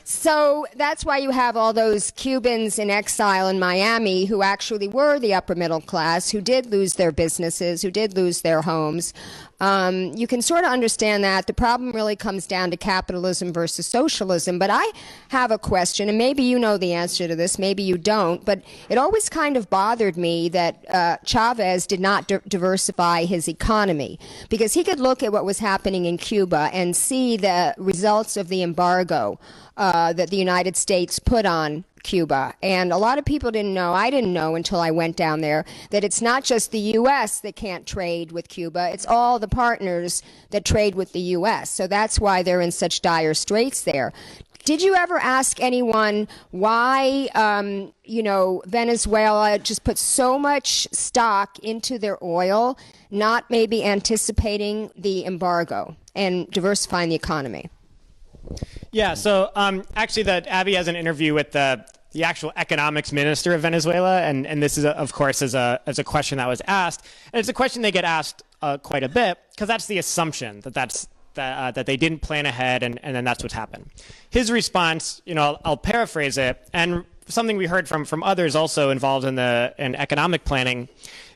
So that's why you have all those Cubans in exile in Miami who actually were the upper middle class, who did lose their businesses, who did lose their homes. You can sort of understand that. The problem really comes down to capitalism versus socialism. But I have a question, and maybe you know the answer to this, maybe you don't, but it always kind of bothered me that Chavez did not diversify his economy, because he could look at what was happening in Cuba and see the results of the embargo that the United States put on Cuba. And a lot of people didn't know, I didn't know until I went down there, that it's not just the U.S. that can't trade with Cuba, it's all the partners that trade with the U.S. So that's why they're in such dire straits there. Did you ever ask anyone why, Venezuela just put so much stock into their oil, not maybe anticipating the embargo and diversifying the economy? Yeah, so actually, Abby has an interview with the actual economics minister of Venezuela, and this is, of course, as a question that was asked, and it's a question they get asked quite a bit, because that's the assumption that they didn't plan ahead, and then that's what's happened. His response, I'll paraphrase it, and something we heard from others also involved in economic planning,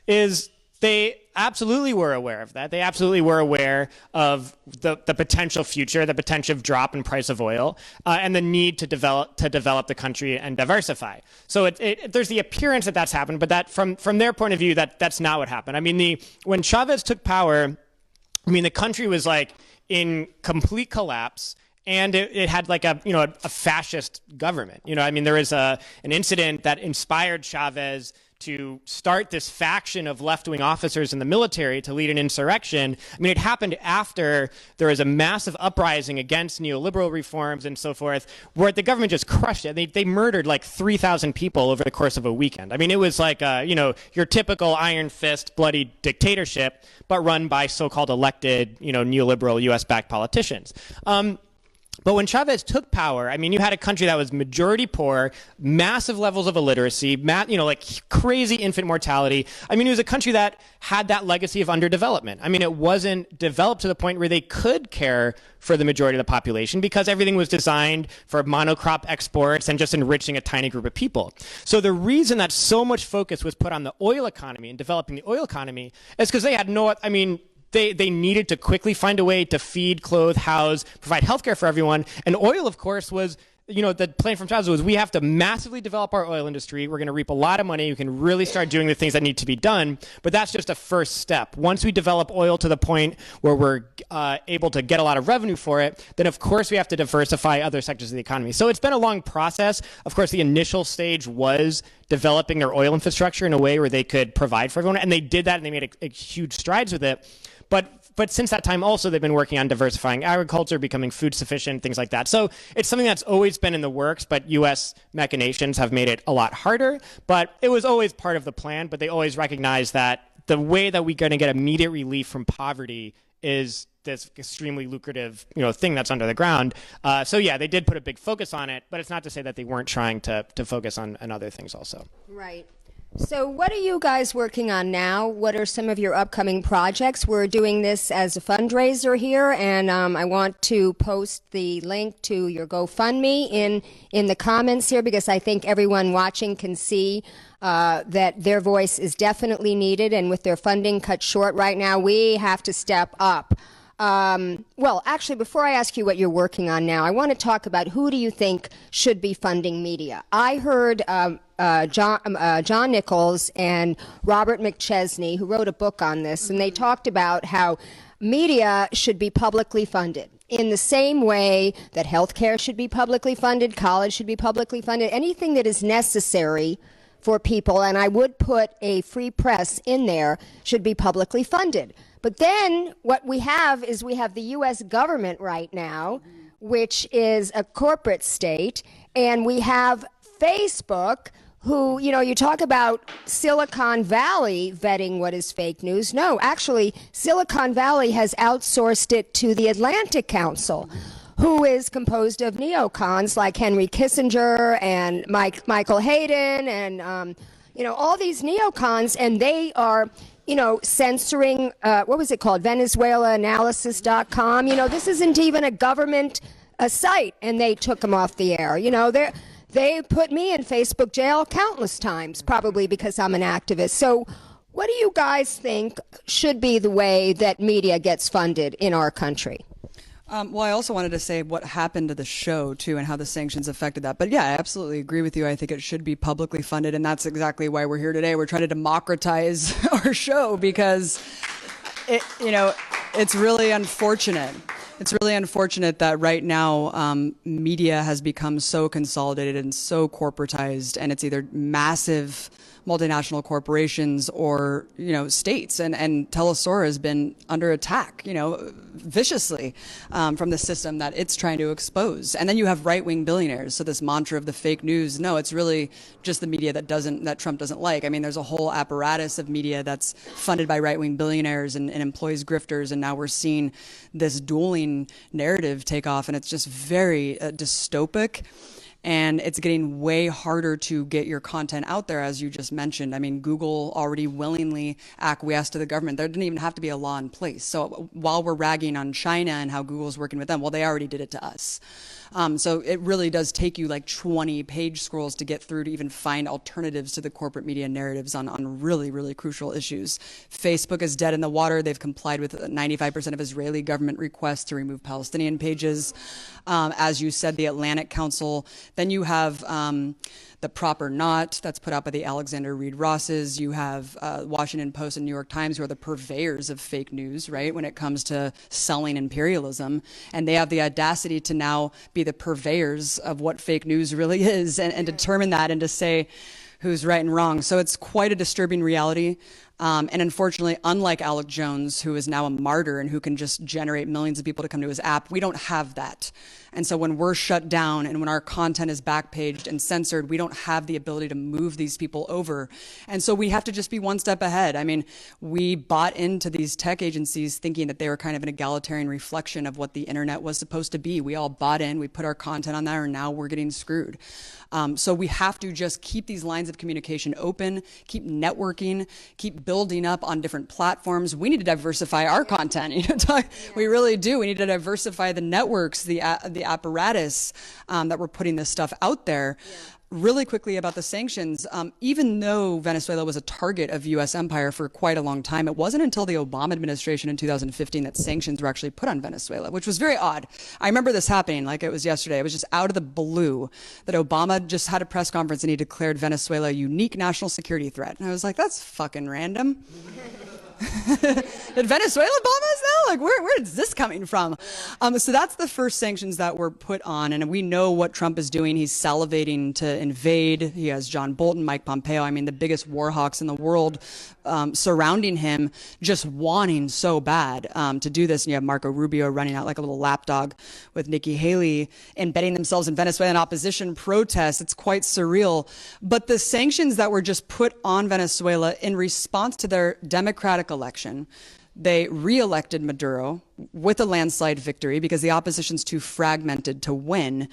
is they absolutely were aware of that. They absolutely were aware of the potential future, the potential drop in price of oil, and the need to develop the country and diversify. So there's the appearance that that's happened, but that from their point of view, that's not what happened. I mean, when Chavez took power, the country was in complete collapse. And it had a fascist government. There was an incident that inspired Chavez to start this faction of left-wing officers in the military to lead an insurrection. It happened after there was a massive uprising against neoliberal reforms and so forth, where the government just crushed it. They murdered 3,000 people over the course of a weekend. It was your typical iron fist, bloody dictatorship, but run by so-called elected, neoliberal U.S.-backed politicians. But when Chavez took power, you had a country that was majority poor, massive levels of illiteracy, crazy infant mortality. It was a country that had that legacy of underdevelopment. It wasn't developed to the point where they could care for the majority of the population, because everything was designed for monocrop exports and just enriching a tiny group of people. So the reason that so much focus was put on the oil economy and developing the oil economy is because they had They needed to quickly find a way to feed, clothe, house, provide healthcare for everyone. And oil, of course, was, the plan from Chavez was, we have to massively develop our oil industry. We're going to reap a lot of money. We can really start doing the things that need to be done. But that's just a first step. Once we develop oil to the point where we're able to get a lot of revenue for it, then of course we have to diversify other sectors of the economy. So it's been a long process. Of course, the initial stage was developing their oil infrastructure in a way where they could provide for everyone. And they did that, and they made huge strides with it. But since that time also, they've been working on diversifying agriculture, becoming food sufficient, things like that. So it's something that's always been in the works, but U.S. machinations have made it a lot harder. But it was always part of the plan, but they always recognized that the way that we're going to get immediate relief from poverty is this extremely lucrative, thing that's under the ground. So yeah, they did put a big focus on it, but it's not to say that they weren't trying to focus on other things also. Right. So, what are you guys working on now? What are some of your upcoming projects? We're doing this as a fundraiser here, and I want to post the link to your GoFundMe in the comments here because I think everyone watching can see that their voice is definitely needed, and with their funding cut short right now, we have to step up. Well, actually, before I ask you what you're working on now, I want to talk about who do you think should be funding media. I heard John Nichols and Robert McChesney, who wrote a book on this, and they talked about how media should be publicly funded. In the same way that healthcare should be publicly funded, college should be publicly funded, anything that is necessary for people, and I would put a free press in there, should be publicly funded. But then what we have is we have the U.S. government right now, which is a corporate state, and we have Facebook, who, you know, you talk about Silicon Valley vetting what is fake news. No, actually, Silicon Valley has outsourced it to the Atlantic Council, who is composed of neocons like Henry Kissinger and Michael Hayden and, all these neocons, and they are censoring, what was it called? VenezuelaAnalysis.com. This isn't even a government site, and they took them off the air. They put me in Facebook jail countless times, probably because I'm an activist. So what do you guys think should be the way that media gets funded in our country? Well, I also wanted to say what happened to the show, too, and how the sanctions affected that. But yeah, I absolutely agree with you. I think it should be publicly funded, and that's exactly why we're here today. We're trying to democratize our show because, it's really unfortunate. It's really unfortunate that right now media has become so consolidated and so corporatized, and it's either massive multinational corporations or, states. And Telesur has been under attack, viciously from the system that it's trying to expose. And then you have right-wing billionaires. So this mantra of the fake news, no, it's really just the media that Trump doesn't like. I mean, there's a whole apparatus of media that's funded by right-wing billionaires and employs grifters. And now we're seeing this dueling narrative take off. And it's just very dystopic. And it's getting way harder to get your content out there, as you just mentioned. I mean, Google already willingly acquiesced to the government. There didn't even have to be a law in place. So while we're ragging on China and how Google's working with them, well, they already did it to us. So it really does take you like 20 page scrolls to get through to even find alternatives to the corporate media narratives on really, really crucial issues. Facebook is dead in the water. They've complied with 95% of Israeli government requests to remove Palestinian pages. As you said, the Atlantic Council. Then you have the Proper Not that's put out by the Alexander Reed Rosses. You have Washington Post and New York Times, who are the purveyors of fake news, right, when it comes to selling imperialism. And they have the audacity to now be the purveyors of what fake news really is and determine that and to say who's right and wrong. So it's quite a disturbing reality. And unfortunately, unlike Alec Jones, who is now a martyr and who can just generate millions of people to come to his app, we don't have that. And so when we're shut down and when our content is backpaged and censored, we don't have the ability to move these people over. And so we have to just be one step ahead. I mean, we bought into these tech agencies thinking that they were kind of an egalitarian reflection of what the internet was supposed to be. We all bought in, we put our content on there, and now we're getting screwed. So we have to just keep these lines of communication open, keep networking, keep building up on different platforms. We need to diversify our content. We really do. We need to diversify the networks, the apparatus that we're putting this stuff out there. Yeah. Really quickly about the sanctions, even though Venezuela was a target of U.S. empire for quite a long time, it wasn't until the Obama administration in 2015 that sanctions were actually put on Venezuela, which was very odd. I remember this happening like it was yesterday. It was just out of the blue that Obama just had a press conference and he declared Venezuela a unique national security threat. And I was like, that's fucking random. Did Venezuela bomb us now? Like, where is this coming from? So that's the first sanctions that were put on, and we know what Trump is doing. He's salivating to invade. He has John Bolton, Mike Pompeo, I mean, the biggest war hawks in the world surrounding him, just wanting so bad to do this. And you have Marco Rubio running out like a little lapdog with Nikki Haley, embedding themselves in Venezuelan opposition protests. It's quite surreal. But the sanctions that were just put on Venezuela in response to their democratic election, they re-elected Maduro with a landslide victory because the opposition's too fragmented to win.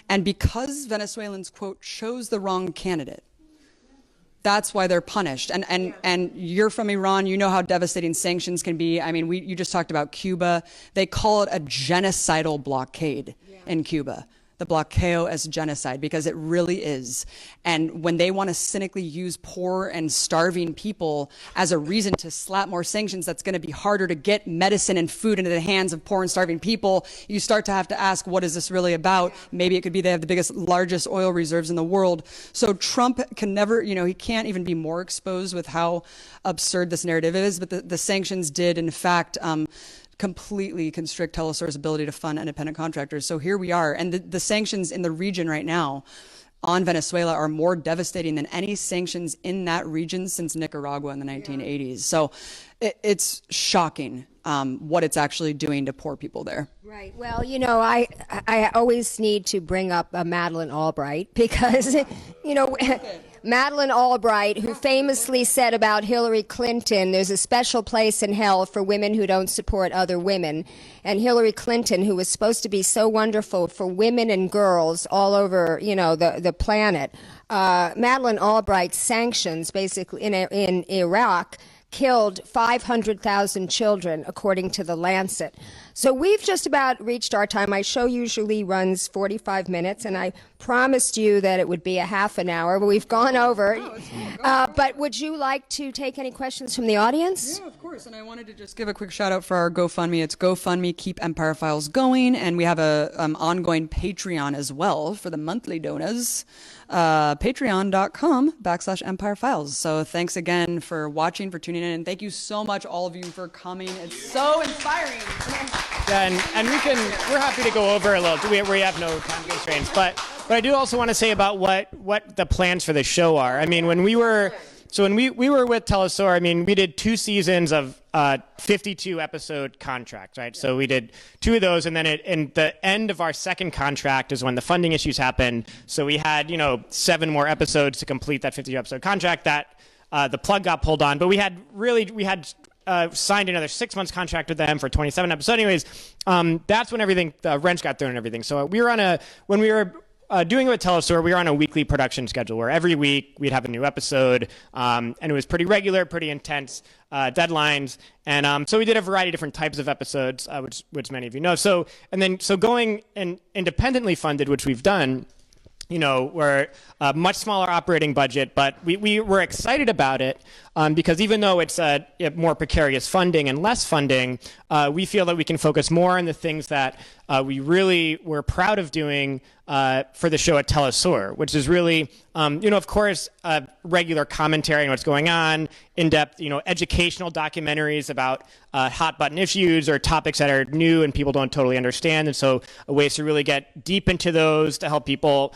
And because Venezuelans, quote, chose the wrong candidate. That's why they're punished. And you're from Iran. You know how devastating sanctions can be. I mean, you just talked about Cuba. They call it a genocidal blockade in Cuba. The bloqueo as genocide, because it really is. And when they want to cynically use poor and starving people as a reason to slap more sanctions, that's going to be harder to get medicine and food into the hands of poor and starving people. You start to have to ask, what is this really about? Maybe it could be they have the largest oil reserves in the world. So Trump can never, he can't even be more exposed with how absurd this narrative is. But the sanctions did, in fact, completely constrict Telesor's ability to fund independent contractors. So here we are. And the sanctions in the region right now on Venezuela are more devastating than any sanctions in that region since Nicaragua in the 1980s. So it's shocking what it's actually doing to poor people there. Right. Well, I always need to bring up Madeleine Albright because, Madeleine Albright, who famously said about Hillary Clinton, there's a special place in hell for women who don't support other women. And Hillary Clinton, who was supposed to be so wonderful for women and girls all over, the planet, Madeleine Albright's sanctions basically in Iraq killed 500,000 children, according to The Lancet. So we've just about reached our time. My show usually runs 45 minutes, and I promised you that it would be a half an hour, but we've gone over. But would you like to take any questions from the audience? Yeah, of course. And I wanted to just give a quick shout out for our GoFundMe. It's GoFundMe Keep Empire Files Going, and we have a ongoing Patreon as well for the monthly donors. Patreon.com/Empire Files. So thanks again for watching, for tuning in, and thank you so much, all of you, for coming. It's so inspiring. Yeah, and we're happy to go over a little. We have no time constraints, but I do also want to say about what the plans for the show are. I mean, when we were with Telesur, I mean, we did 2 seasons of 52 episode contracts, right? So we did 2 of those, and then in the end of our second contract is when the funding issues happened. So we had 7 more episodes to complete that 52 episode contract. That the plug got pulled on, but we had signed another 6 months contract with them for 27 episodes. Anyways, that's when the wrench got thrown and everything. So when we were doing it with Telesur, we were on a weekly production schedule where every week we'd have a new episode, and it was pretty regular, pretty intense deadlines. And so we did a variety of different types of episodes, which many of you know. So going and independently funded, which we've done, we're a much smaller operating budget, but we were excited about it because even though it's a more precarious funding and less funding, we feel that we can focus more on the things that we really were proud of doing for the show at Telesur, which is really, of course, regular commentary on what's going on, in-depth, educational documentaries about hot button issues or topics that are new and people don't totally understand. And so ways to really get deep into those to help people,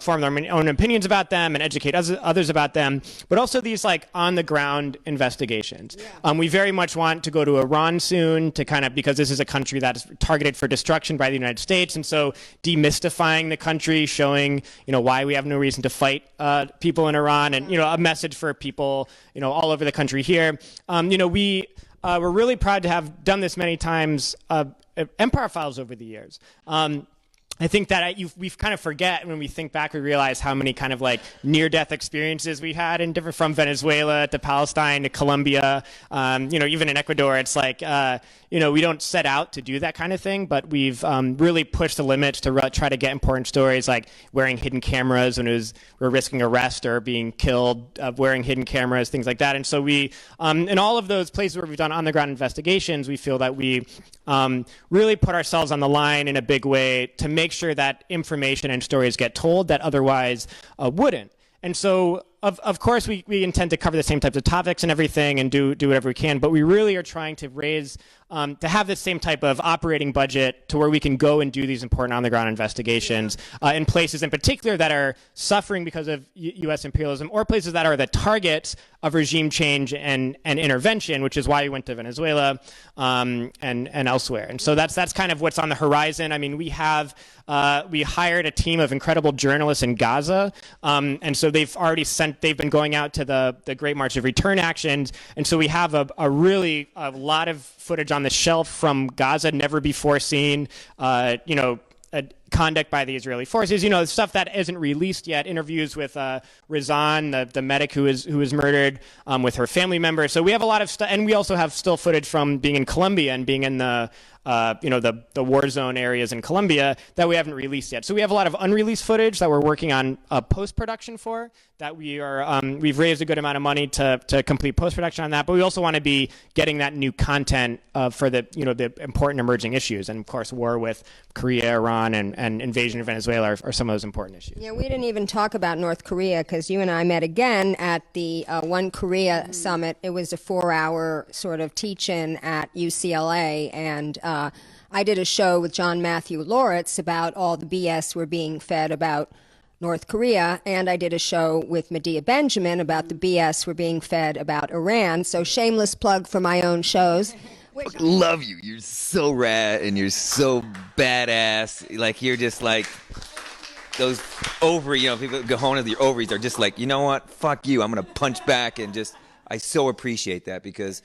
form their own opinions about them and educate others about them. But also these on-the-ground investigations. Yeah. We very much want to go to Iran soon because this is a country that is targeted for destruction by the United States. And so demystifying the country, showing, why we have no reason to fight people in Iran, and, a message for people, all over the country here. We're really proud to have done this many times, Empire Files over the years. I think that we kind of forget when we think back, we realize how many kind of near-death experiences we had from Venezuela to Palestine to Colombia, even in Ecuador. It's we don't set out to do that kind of thing, but we've really pushed the limits to try to get important stories like wearing hidden cameras when we're risking arrest or being killed, wearing hidden cameras, things like that. And so we, in all of those places where we've done on-the-ground investigations, we feel that we really put ourselves on the line in a big way to make sure that information and stories get told that otherwise wouldn't. And so, of course, we intend to cover the same types of topics and everything and do whatever we can, but we really are trying to to have the same type of operating budget to where we can go and do these important on-the-ground investigations in places in particular that are suffering because of U.S. imperialism, or places that are the targets of regime change and intervention, which is why we went to Venezuela and elsewhere. And so that's kind of what's on the horizon. I mean, we hired a team of incredible journalists in Gaza, and so they've been going out to the Great March of Return actions, and so we have a lot of footage on the shelf from Gaza, never before seen, conduct by the Israeli forces, stuff that isn't released yet, interviews with Razan, the medic who was murdered, with her family members. So we have a lot of stuff, and we also have still footage from being in Colombia and being in the war zone areas in Colombia that we haven't released yet. So we have a lot of unreleased footage that we're working on post-production for, that we've raised a good amount of money to complete post-production on that, but we also want to be getting that new content for the important emerging issues. And of course, war with Korea, Iran, and invasion of Venezuela are some of those important issues. Yeah, we didn't even talk about North Korea because you and I met again at the One Korea Summit. It was a 4-hour sort of teach-in at UCLA, and I did a show with John Matthew Loritz about all the BS we're being fed about North Korea, and I did a show with Medea Benjamin about the BS we're being fed about Iran. So shameless plug for my own shows. Love you. You're so rad and you're so badass. Like, you're just like those people go home with your ovaries are just like, you know what? Fuck you. I'm going to punch back and I so appreciate that, because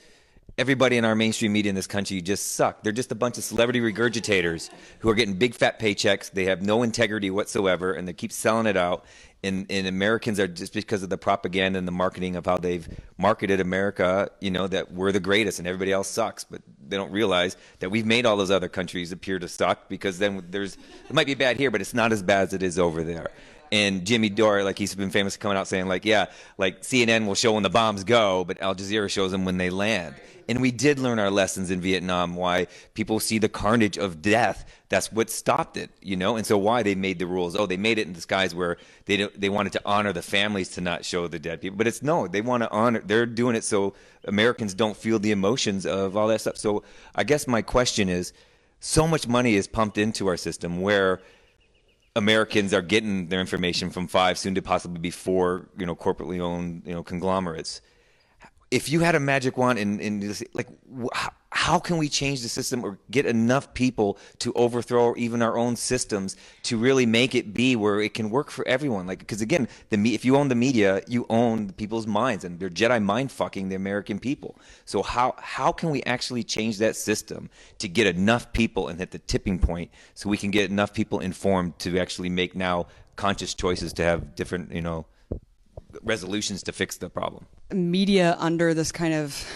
everybody in our mainstream media in this country just suck. They're just a bunch of celebrity regurgitators who are getting big fat paychecks. They have no integrity whatsoever, and they keep selling it out. And Americans are, just because of the propaganda and the marketing of how they've marketed America, that we're the greatest and everybody else sucks. But they don't realize that we've made all those other countries appear to suck, because then it might be bad here, but it's not as bad as it is over there. And Jimmy Dore, like, he's been famous for coming out saying, like, yeah, like CNN will show when the bombs go, but Al Jazeera shows them when they land. And we did learn our lessons in Vietnam, why people see the carnage of death. That's what stopped it, And so why they made the rules. Oh, they made it in disguise where they wanted to honor the families to not show the dead people. But they want to honor. They're doing it so Americans don't feel the emotions of all that stuff. So I guess my question is, so much money is pumped into our system where Americans are getting their information from 5, soon to possibly be 4, corporately owned, conglomerates. If you had a magic wand how can we change the system or get enough people to overthrow even our own systems to really make it be where it can work for everyone? Like, because again, if you own the media, you own people's minds, and they're Jedi mind fucking the American people. So how can we actually change that system to get enough people and hit the tipping point so we can get enough people informed to actually make now conscious choices to have different, resolutions to fix the problem? Media, under this kind of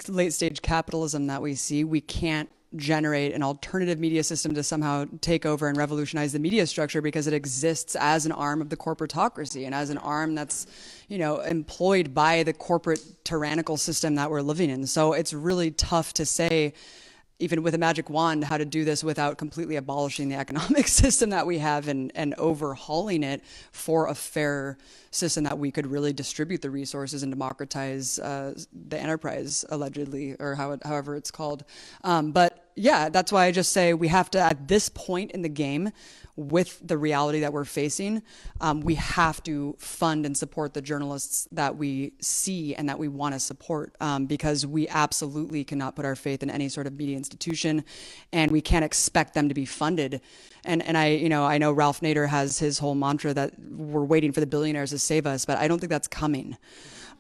late stage capitalism that we see, we can't generate an alternative media system to somehow take over and revolutionize the media structure, because it exists as an arm of the corporatocracy and as an arm that's, employed by the corporate tyrannical system that we're living in. So it's really tough to say, even with a magic wand, how to do this without completely abolishing the economic system that we have and overhauling it for a fair system that we could really distribute the resources and democratize the enterprise, allegedly, or however it's called. But yeah, that's why I just say we have to, at this point in the game, with the reality that we're facing, we have to fund and support the journalists that we see and that we want to support, because we absolutely cannot put our faith in any sort of media institution, and we can't expect them to be funded. And I know Ralph Nader has his whole mantra that we're waiting for the billionaires to save us, but I don't think that's coming.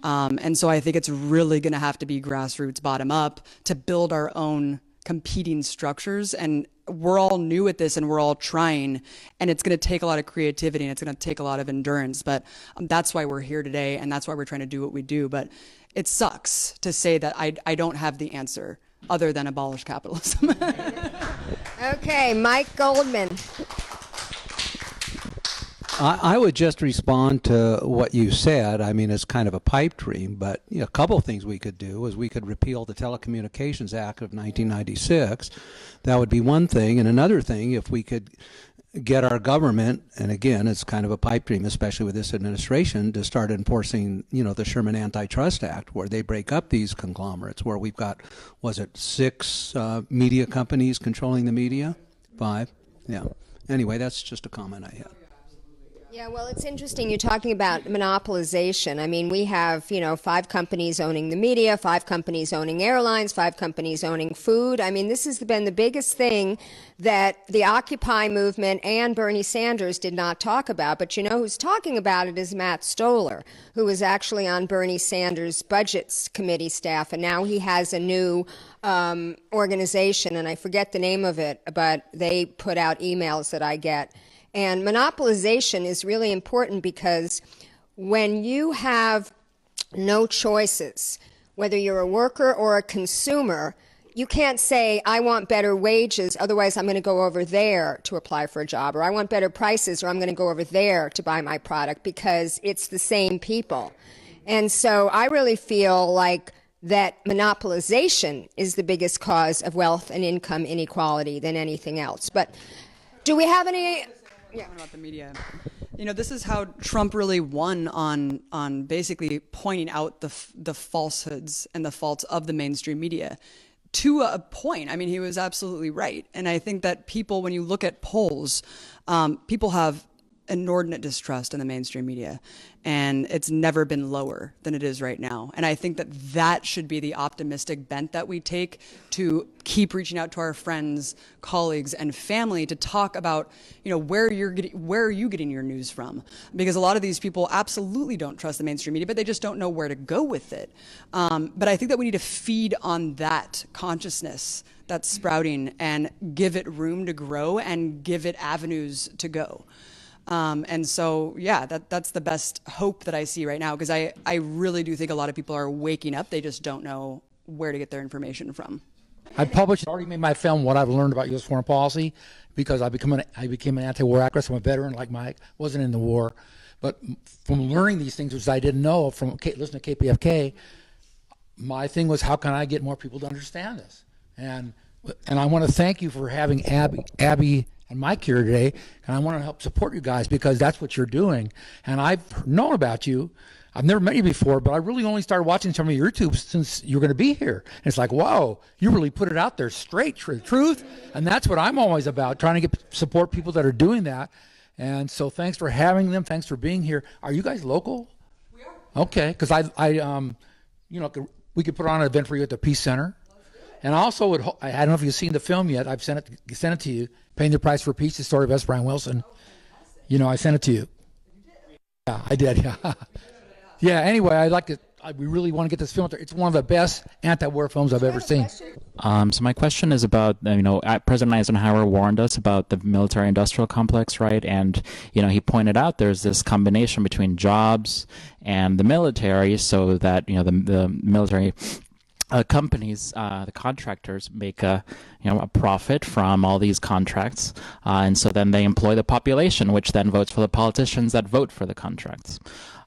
And so I think it's really going to have to be grassroots, bottom up, to build our own competing structures. And we're all new at this, and we're all trying, and it's going to take a lot of creativity, and it's going to take a lot of endurance, but that's why we're here today, and that's why we're trying to do what we do. But it sucks to say that I don't have the answer other than abolish capitalism. Okay, Mike Goldman. I would just respond to what you said. I mean, it's kind of a pipe dream, but a couple of things we could do is we could repeal the Telecommunications Act of 1996. That would be one thing. And another thing, if we could get our government, and again, it's kind of a pipe dream, especially with this administration, to start enforcing, the Sherman Antitrust Act, where they break up these conglomerates, where we've got, 6 media companies controlling the media? 5? Yeah. Anyway, that's just a comment I had. Yeah, well, it's interesting you're talking about monopolization. I mean, we have, 5 companies owning the media, 5 companies owning airlines, 5 companies owning food. I mean, this has been the biggest thing that the Occupy movement and Bernie Sanders did not talk about. But you know who's talking about it is Matt Stoller, who was actually on Bernie Sanders' Budgets Committee staff. And now he has a new organization, and I forget the name of it, but they put out emails that I get. And monopolization is really important because when you have no choices, whether you're a worker or a consumer, you can't say, I want better wages, otherwise I'm going to go over there to apply for a job, or I want better prices, or I'm going to go over there to buy my product, because it's the same people. And so I really feel like that monopolization is the biggest cause of wealth and income inequality than anything else. But do we have any... Yeah. About the media. This is how Trump really won on basically pointing out the falsehoods and the faults of the mainstream media. To a point, I mean, he was absolutely right. And I think that people, when you look at polls, people have inordinate distrust in the mainstream media, and it's never been lower than it is right now. And I think that that should be the optimistic bent that we take to keep reaching out to our friends, colleagues, and family to talk about, where are you getting your news from? Because a lot of these people absolutely don't trust the mainstream media, but they just don't know where to go with it. But I think that we need to feed on that consciousness that's sprouting and give it room to grow and give it avenues to go. And so, yeah, that's the best hope that I see right now, because I really do think a lot of people are waking up. They just don't know where to get their information from. I already made my film, What I've Learned About U.S. Foreign Policy, because I became an anti-war activist. I'm a veteran like Mike, wasn't in the war. But from learning these things, which I didn't know from listening to KPFK, my thing was, how can I get more people to understand this? And I want to thank you for having Abby and Mike here today, and I want to help support you guys, because that's what you're doing. And I've known about you. I've never met you before, but I really only started watching some of your YouTubes since you're going to be here. And it's like, whoa, you really put it out there straight, truth. And that's what I'm always about, trying to support people that are doing that. And so thanks for having them. Thanks for being here. Are you guys local? We are. Okay, because we could put on an event for you at the Peace Center. And also, I don't know if you've seen the film yet. I've sent it to you. Paying the Price for Peace, the story of S. Brian Wilson. I sent it to you. Yeah, I did. Yeah. Yeah. Anyway, we really want to get this film. It's one of the best anti-war films I've ever seen. So my question is about, President Eisenhower warned us about the military-industrial complex, right? And, he pointed out there's this combination between jobs and the military, so that, the military companies, the contractors, make a profit from all these contracts, and so then they employ the population, which then votes for the politicians that vote for the contracts.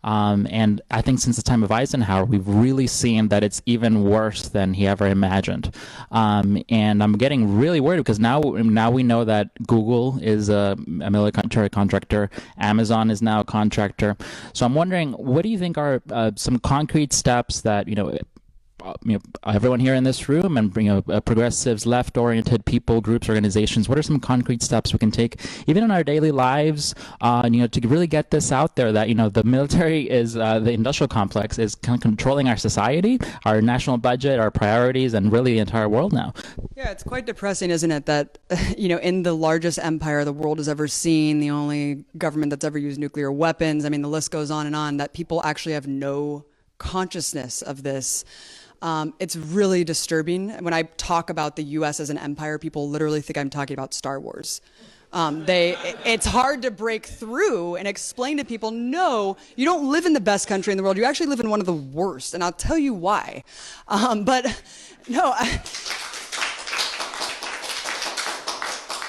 And I think since the time of Eisenhower, we've really seen that it's even worse than he ever imagined. And I'm getting really worried, because now we know that Google is a military contractor. Amazon is now a contractor. So I'm wondering, what do you think are some concrete steps that, everyone here in this room and progressives, left-oriented people, groups, organizations, what are some concrete steps we can take, even in our daily lives, to really get this out there that, the military is, the industrial complex is controlling our society, our national budget, our priorities, and really the entire world now. Yeah, it's quite depressing, isn't it, that, in the largest empire the world has ever seen, the only government that's ever used nuclear weapons, I mean, the list goes on, that people actually have no consciousness of this. It's really disturbing. When I talk about the U.S. as an empire, people literally think I'm talking about Star Wars. It's hard to break through and explain to people, no, you don't live in the best country in the world. You actually live in one of the worst, and I'll tell you why. But no,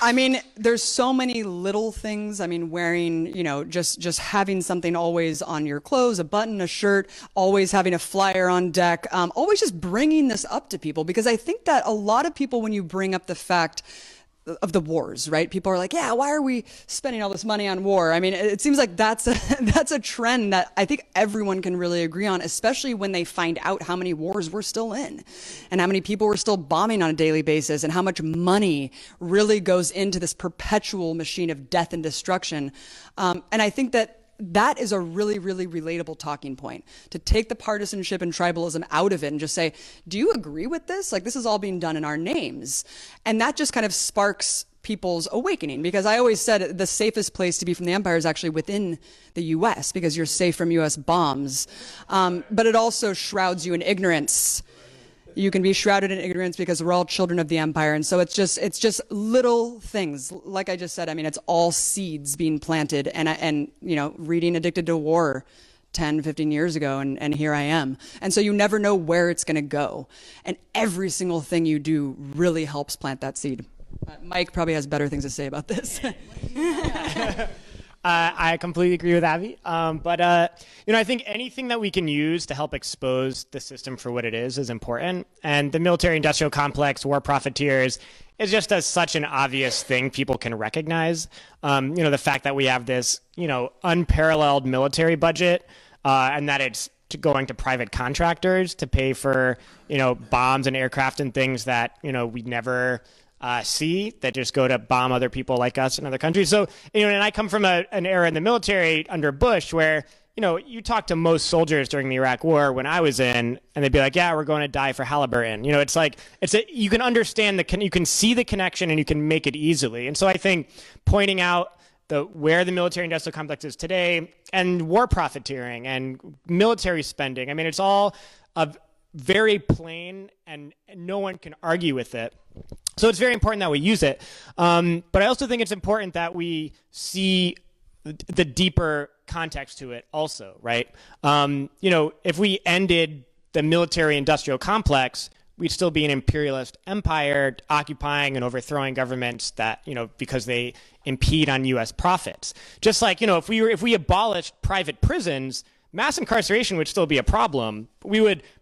I mean, there's so many little things. I mean, wearing, just having something always on your clothes, a button, a shirt, always having a flyer on deck, always just bringing this up to people, because I think that a lot of people, when you bring up the fact of the wars, right? People are like, yeah, why are we spending all this money on war? I mean, it seems like that's a trend that I think everyone can really agree on, especially when they find out how many wars we're still in and how many people we're still bombing on a daily basis and how much money really goes into this perpetual machine of death and destruction. And I think that is a really, really relatable talking point, to take the partisanship and tribalism out of it and just say, do you agree with this? Like, this is all being done in our names. And that just kind of sparks people's awakening, because I always said the safest place to be from the empire is actually within the U.S. because you're safe from U.S. bombs. But it also shrouds you in ignorance. You can be shrouded in ignorance because we're all children of the empire. And so it's just little things. Like I just said, I mean, it's all seeds being planted, and you know, reading Addicted to War 10, 15 years ago, and here I am. And so you never know where it's going to go. And every single thing you do really helps plant that seed. Mike probably has better things to say about this. I completely agree with Abby. But you know, I think anything that we can use to help expose the system for what it is important. And the military-industrial complex, war profiteers, is just such an obvious thing people can recognize. You know, the fact that we have this, you know, unparalleled military budget, and that it's going to private contractors to pay for, you know, bombs and aircraft and things that, you know, we never see, that just go to bomb other people like us in other countries. So, you know, and I come from an era in the military under Bush where, you know, you talk to most soldiers during the Iraq War when I was in, and they'd be like, yeah, we're going to die for Halliburton. You know, it's like, you can understand you can see the connection and you can make it easily. And so I think pointing out where the military industrial complex is today, and war profiteering and military spending, I mean, it's all very plain and no one can argue with it. So it's very important that we use it. But I also think it's important that we see the deeper context to it also, right? You know, if we ended the military industrial complex, we'd still be an imperialist empire occupying and overthrowing governments that, you know, because they impede on U.S. profits. Just like, you know, if we abolished private prisons, mass incarceration would still be a problem.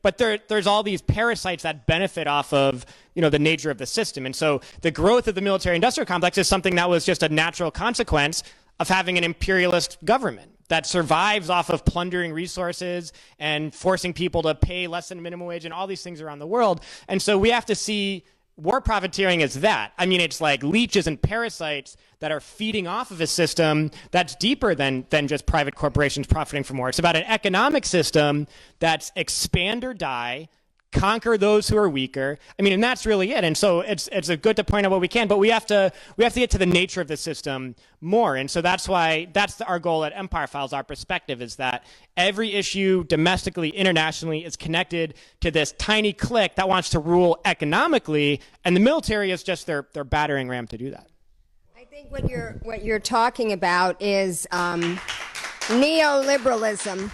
But there's all these parasites that benefit off of, you know, the nature of the system. And so the growth of the military-industrial complex is something that was just a natural consequence of having an imperialist government that survives off of plundering resources and forcing people to pay less than minimum wage and all these things around the world. And so we have to see war profiteering as that. I mean, it's like leeches and parasites that are feeding off of a system that's deeper than just private corporations profiting from war. It's about an economic system that's expand or die, conquer those who are weaker. I mean, and that's really it. And so it's a good to point out what we can, but we have to get to the nature of the system more. And so that's our goal at Empire Files. Our perspective is that every issue domestically, internationally is connected to this tiny clique that wants to rule economically, and the military is just their battering ram to do that. I think what you're talking about is neoliberalism.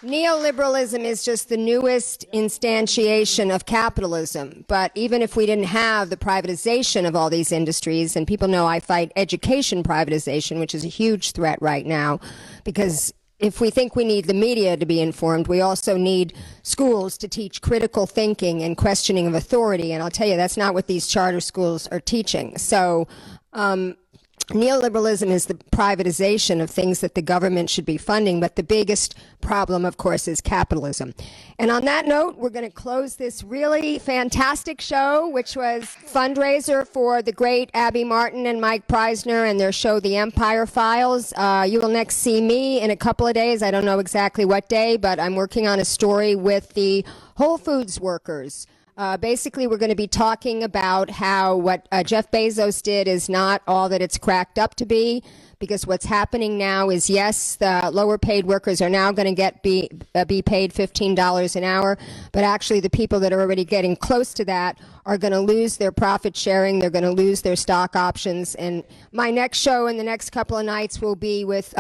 Neoliberalism is just the newest instantiation of capitalism. But even if we didn't have the privatization of all these industries, and people know I fight education privatization, which is a huge threat right now, because if we think we need the media to be informed, we also need schools to teach critical thinking and questioning of authority. And I'll tell you, that's not what these charter schools are teaching. So, neoliberalism is the privatization of things that the government should be funding, but the biggest problem, of course, is capitalism. And on that note, we're going to close this really fantastic show, which was fundraiser for the great Abby Martin and Mike Prysner and their show, The Empire Files. You will next see me in a couple of days. I don't know exactly what day, but I'm working on a story with the Whole Foods workers. Basically, we're going to be talking about how what Jeff Bezos did is not all that it's cracked up to be, because what's happening now is, yes, the lower paid workers are now going to be paid $15 an hour, but actually the people that are already getting close to that are going to lose their profit sharing. They're going to lose their stock options. And my next show in the next couple of nights will be with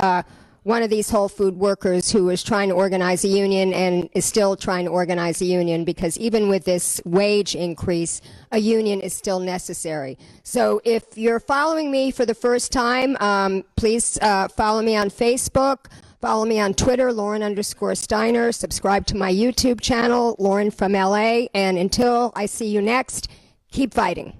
one of these Whole Food workers who is trying to organize a union and is still trying to organize a union, because even with this wage increase, a union is still necessary. So if you're following me for the first time, please follow me on Facebook, follow me on Twitter, Lauren_Steiner, subscribe to my YouTube channel, Lauren from LA, and until I see you next, keep fighting.